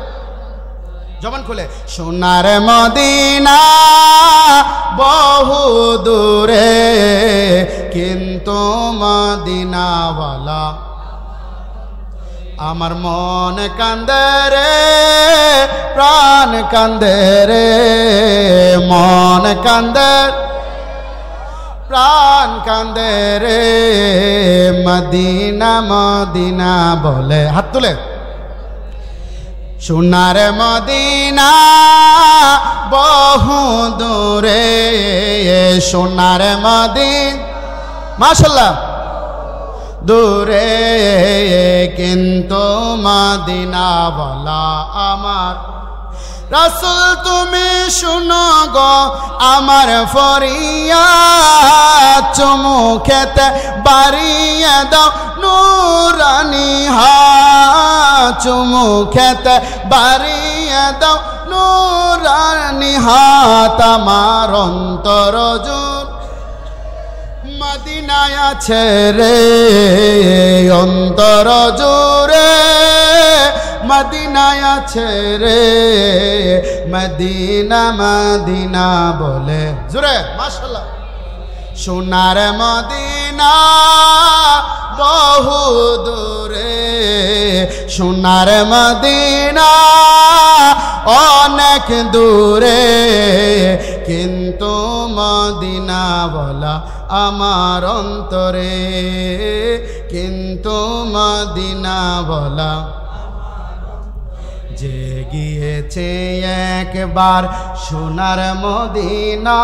জবান খুলে, সোনার মদিনা বহু দূরে, কিন্তু মদিনা বলা আমার মন কান্দে রে, প্রাণ কান্দে রে, মন কান্দে প্রাণ কান্দে রে, মদিনা মদিনা বলে। হাত তুলে, সোনার মদিনা বহু দূরে, সোনার মদিনা মাশাআল্লাহ দূরে, কিন্তু মদিনা বলা আমার। রাসূল তুমি শুনো গো আমার ফরিয়াদ, চুমু খেতে বাড়িয়ে দাও নূরানি হাত, চুমু খেতে বাড়িয়ে দাও নূরানি হাত, আমার অন্তর জুড়ে মদিনায় আছে রে, অন্তর জুড়ে মদিনায় আছে রে, মদিনা মদিনা বলে, জোরে মাশাআল্লাহ। সোনার মদিনা বহু দূরে, সোনার মদিনা অনেক দূরে, কিন্তু মদিনা বলা আমার অন্তরে, কিন্তু মদিনা বলা। যে গিয়েছে একবার সোনার মদিনা,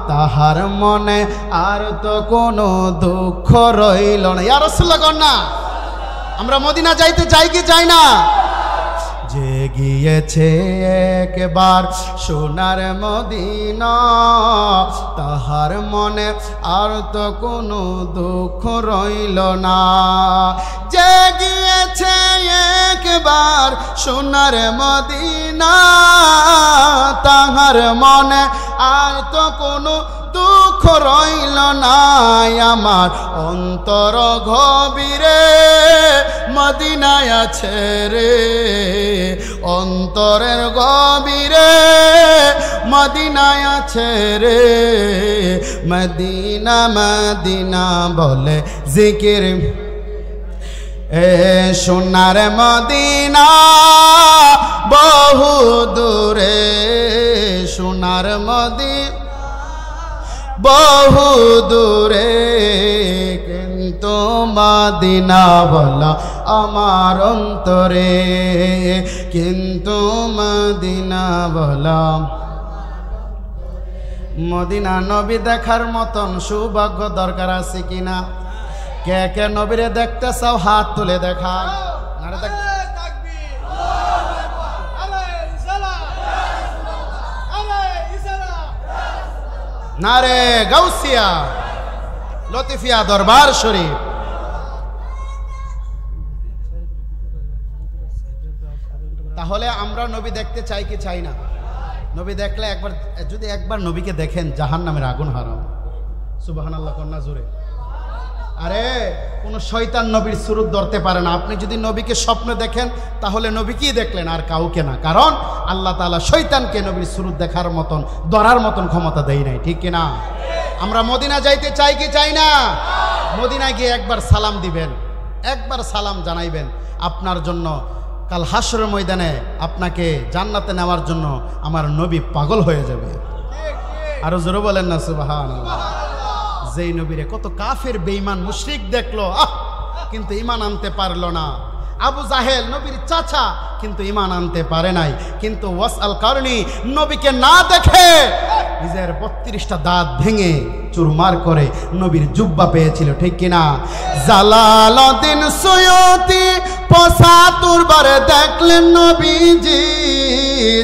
তাহার মনে আর তো কোনো দুঃখ রইল না। ইয়া রাসূলুল্লাহ কন্যা, আমরা মদিনা যাইতে চাই কি চাই না? যে গিয়েছে একবার সোনার মদিনা, তাহার মনে আর তো কোনো দুঃখ রইল না। যে গিয়েছে একবার সোনার মদিনা, তাহার মনে আর তো কোনো দুঃখ রইল না। আমার অন্তর গভীরে মদিনায় আছে রে, অন্তরের গভীরে মদিনায় আছে রে, মদিনা মদিনা বলে জিকির। এ সোনার মদিনা বহু দূরে, সোনার মদিনা বহু দূরে, কিন্তু মদিনা বলা আমার অন্তরে, কিন্তু মদিনা বলা। মদিনা নবী দেখার মতন সৌভাগ্য দরকার আছে কিনা? কে কে নবীরে দেখতে চাও হাত তুলে দেখা। নারে গাউসিয়া লতিফিয়া দরবার শরীফ। তাহলে আমরা নবী দেখতে চাই কি চাই না? নবী দেখলে একবার, যদি একবার নবীকে দেখেন জাহান্নামের আগুন হারাম। সুবহানাল্লাহ কন্যা জোরে। আরে কোন শয়তান নবীর সুরত ধরতে পারে না। আপনি যদি নবীকে স্বপ্নে দেখেন তাহলে নবীকেই দেখলেন, আর কাউকে না। কারণ আল্লাহ তাআলা শয়তানকে নবীর সুরত দেখার মতন, ধরার মতন ক্ষমতা দেয় নাই, ঠিক কিনা? আমরা মদিনা যাইতে চাই কি চাই না? মদিনায় গিয়ে একবার সালাম দিবেন, একবার সালাম জানাইবেন। আপনার জন্য কাল হাসরের ময়দানে আপনাকে জান্নাতে নেওয়ার জন্য আমার নবী পাগল হয়ে যাবে। আরো জোরে বলেন না সুবহানাল্লাহ। যেই নবীরে কত কাফের বেঈমান মুশরিক দেখলো, কিন্তু ঈমান আনতে পারলো না। আবু জাহেল নবীর চাচা, কিন্তু ঈমান আনতে পারে নাই। কিন্তু ওয়াসআল কারণী নবীকে না দেখে নিজের 32টা দাঁত ভেঙে চুরমার করে নবীর জুব্বা পেয়েছিল, ঠিক কিনা? জালালউদ্দিন সুয়ুতি 75 বার দেখলেন নবীজি,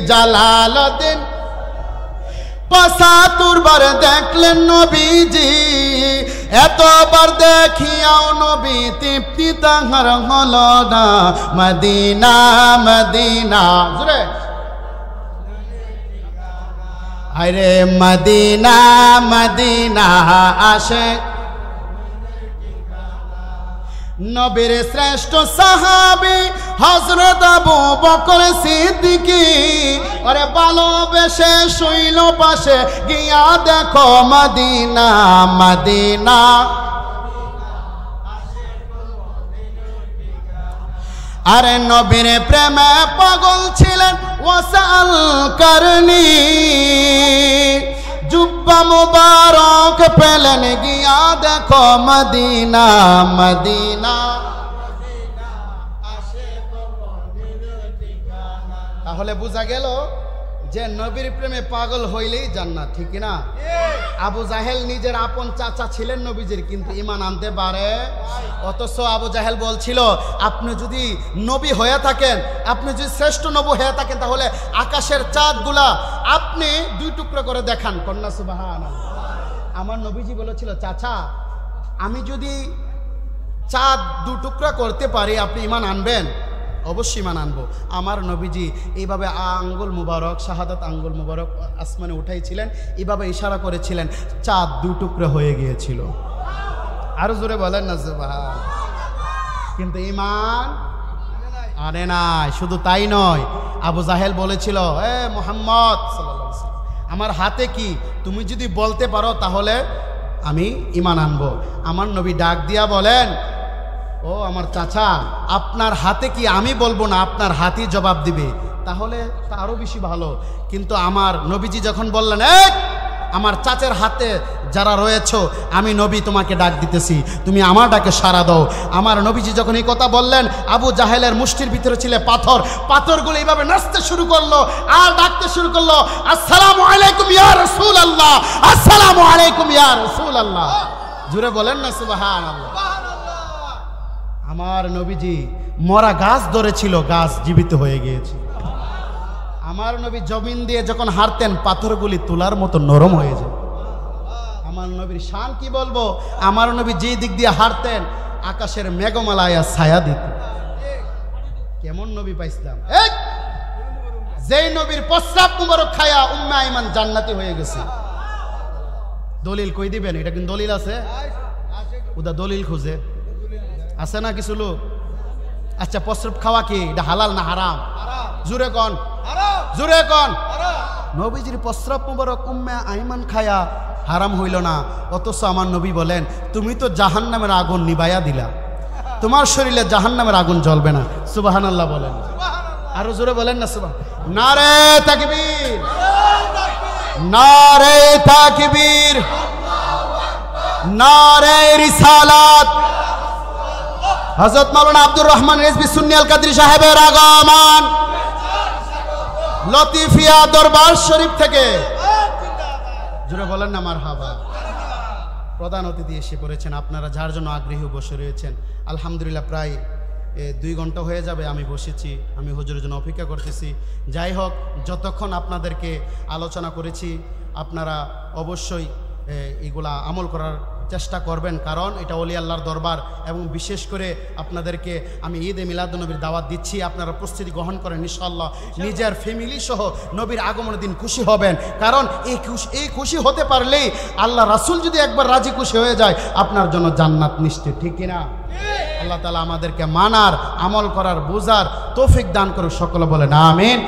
জালালউদ্দিন 75 বার দেখলেন নবীজি, এতবার দেখিয়াও নবী তৃপ্তি তাহার হলো না। মদিনা মদিনা জোরে আরে মদিনা মদিনা আসে নবীর শ্রেষ্ঠ সাহাবী হযরত আবু বকর সিদ্দিক, আরে ভালোবেসে শুইল পাশে গিয়া দেখো মদিনা মদিনা। আরে নবীর প্রেমে পাগল ছিলেন ওয়াসাল করনি, জুব্বা মুবারক পেলেন গিয়া দেখো মদিনা মদিনা। তাহলে বোঝা গেল যে নবীর প্রেমে পাগল হইলেই জান্নাত, ঠিক না? আবু জাহেল নিজের আপন চাচা ছিলেন নবীজির, কিন্তু ঈমান আনতে পারে। অথচ আবু জাহেল বলছিল, আপনি যদি নবী হয়ে থাকেন, আপনি যদি শ্রেষ্ঠ নবী হয়ে থাকেন, তাহলে আকাশের চাঁদগুলা আপনি 2 টুকরো করে দেখান। কন্যা সুবহানাল্লাহ। আমার নবীজি বলেছিল, চাচা আমি যদি চাঁদ 2 টুকরা করতে পারি, আপনি ঈমান আনবেন? অবশ্যই ঈমান আনবো। আমার নবীজি এইভাবে আঙ্গুল মুবারক, শাহাদাত আঙ্গুল মুবারক আসমানে উঠাইছিলেন, এইভাবে ইশারা করেছিলেন, চাঁদ 2 টুকরা হয়ে গিয়েছিল। আরো জোরে বলেন না সুবহান। কিন্তু ঈমান আনে নাই। শুধু তাই নয়, আবু জাহেল বলেছিল, এ মুহাম্মদ সাল্লাল্লাহু আলাইহি ওয়াসাল্লাম, আমার হাতে কি? তুমি যদি বলতে পারো তাহলে আমি ঈমান আনবো। আমার নবী ডাক দিয়া বলেন, ও আমার চাচা, আপনার হাতে কি? আমি বলবো না, আপনার হাতই জবাব দিবে, তাহলে তা আরো বেশি ভালো। কিন্তু আমার নবীজি যখন বললেন, আমার চাচার হাতে যারা রয়েছে, আমি নবী তোমাকে ডাক দিতেছি, তুমি আমার ডাকে সাড়া দাও। আমার নবীজি যখন এই কথা বললেন, আবু জাহেলের মুষ্টির ভিতরে ছিল পাথর, পাথরগুলো এইভাবে নাচতে শুরু করলো আর ডাকতে শুরু করলো, আসসালামু আলাইকুম ইয়া রাসূলুল্লাহ, আসসালামু আলাইকুম ইয়া রাসূলুল্লাহ। জোরে বলেন না সুবহানাল্লাহ। আমার নবীজি মরা গাছ ধরেছিল, গাছ জীবিত হয়ে গিয়েছে। আমার নবী জমিন দিয়ে যখন হাঁটতেন, পাথরগুলি তুলার মতো নরম হয়ে যায়। আমার নবীর শান কি বলবো। আমার নবী যে দিক দিয়ে হাঁটতেন, আকাশের মেঘমালায় ছায়া দিত। কেমন নবী পাইছিলাম। যেই নবীর প্রস্রাব মুবারক খায়া উম্মে আইমান জান্নাতি হয়ে গেছে। দলিল কই দিবেন? এটা কিন্তু দলিল আছে, ওদা দলিল খুঁজে আছে না কিছু লোক। আচ্ছা, প্রস্রাব খাওয়া কি এটা হালাল না হারাম? জুরে কন, জুরে কন। নবীজির প্রস্রাব মুবারক উম্মে আইমান খায়া হারাম হইল না, অথচ আমার নবী বলেন, তুমি তো জাহান্নামের আগুন নিবাইয়া দিলা, তোমার শরীরে জাহান্নামের আগুন জ্বলবে না। সুবহানাল্লাহ বলেন, আরো জোরে বলেন না সুবহান। নারে তাকবীর, নারে তাকবীর, নারে রিসালাত। হযরত মাওলানা আব্দুর রহমান রিজভী সুন্নি আল কাদরি সাহেবের আগমন লতিফিয়া দরবার শরীফ থেকে। জোরে বলেন না মারহাবা। প্রধান অতিথি এসে পড়েছেন, আপনারা যার জন্য আগ্রহী বসে রয়েছেন। আলহামদুলিল্লাহ, প্রায় 2 ঘন্টা হয়ে যাবে আমি বসেছি, আমি হুজুরের জন্য অপেক্ষা করতেছি। যাই হোক, যতক্ষণ আপনাদেরকে আলোচনা করেছি, আপনারা অবশ্যই এগুলা আমল করার চেষ্টা করবেন, কারণ এটা ওলি আল্লাহর দরবার। এবং বিশেষ করে আপনাদেরকে আমি ঈদে মিলাদুন্নবীর দাওয়াত দিচ্ছি, আপনারা প্রস্তুতি গ্রহণ করেন ইনশাআল্লাহ। নিজের ফ্যামিলি সহ নবীর আগমনের দিন খুশি হবেন, কারণ এই খুশি হতে পারলেই আল্লাহ রাসূল যদি একবার রাজি খুশি হয়ে যায়, আপনার জন্য জান্নাত নিশ্চিত, ঠিক কিনা? আল্লাহ তাআলা আমাদেরকে মানার, আমল করার, বুঝার তৌফিক দান করুক। সকলে বলেন আমিন।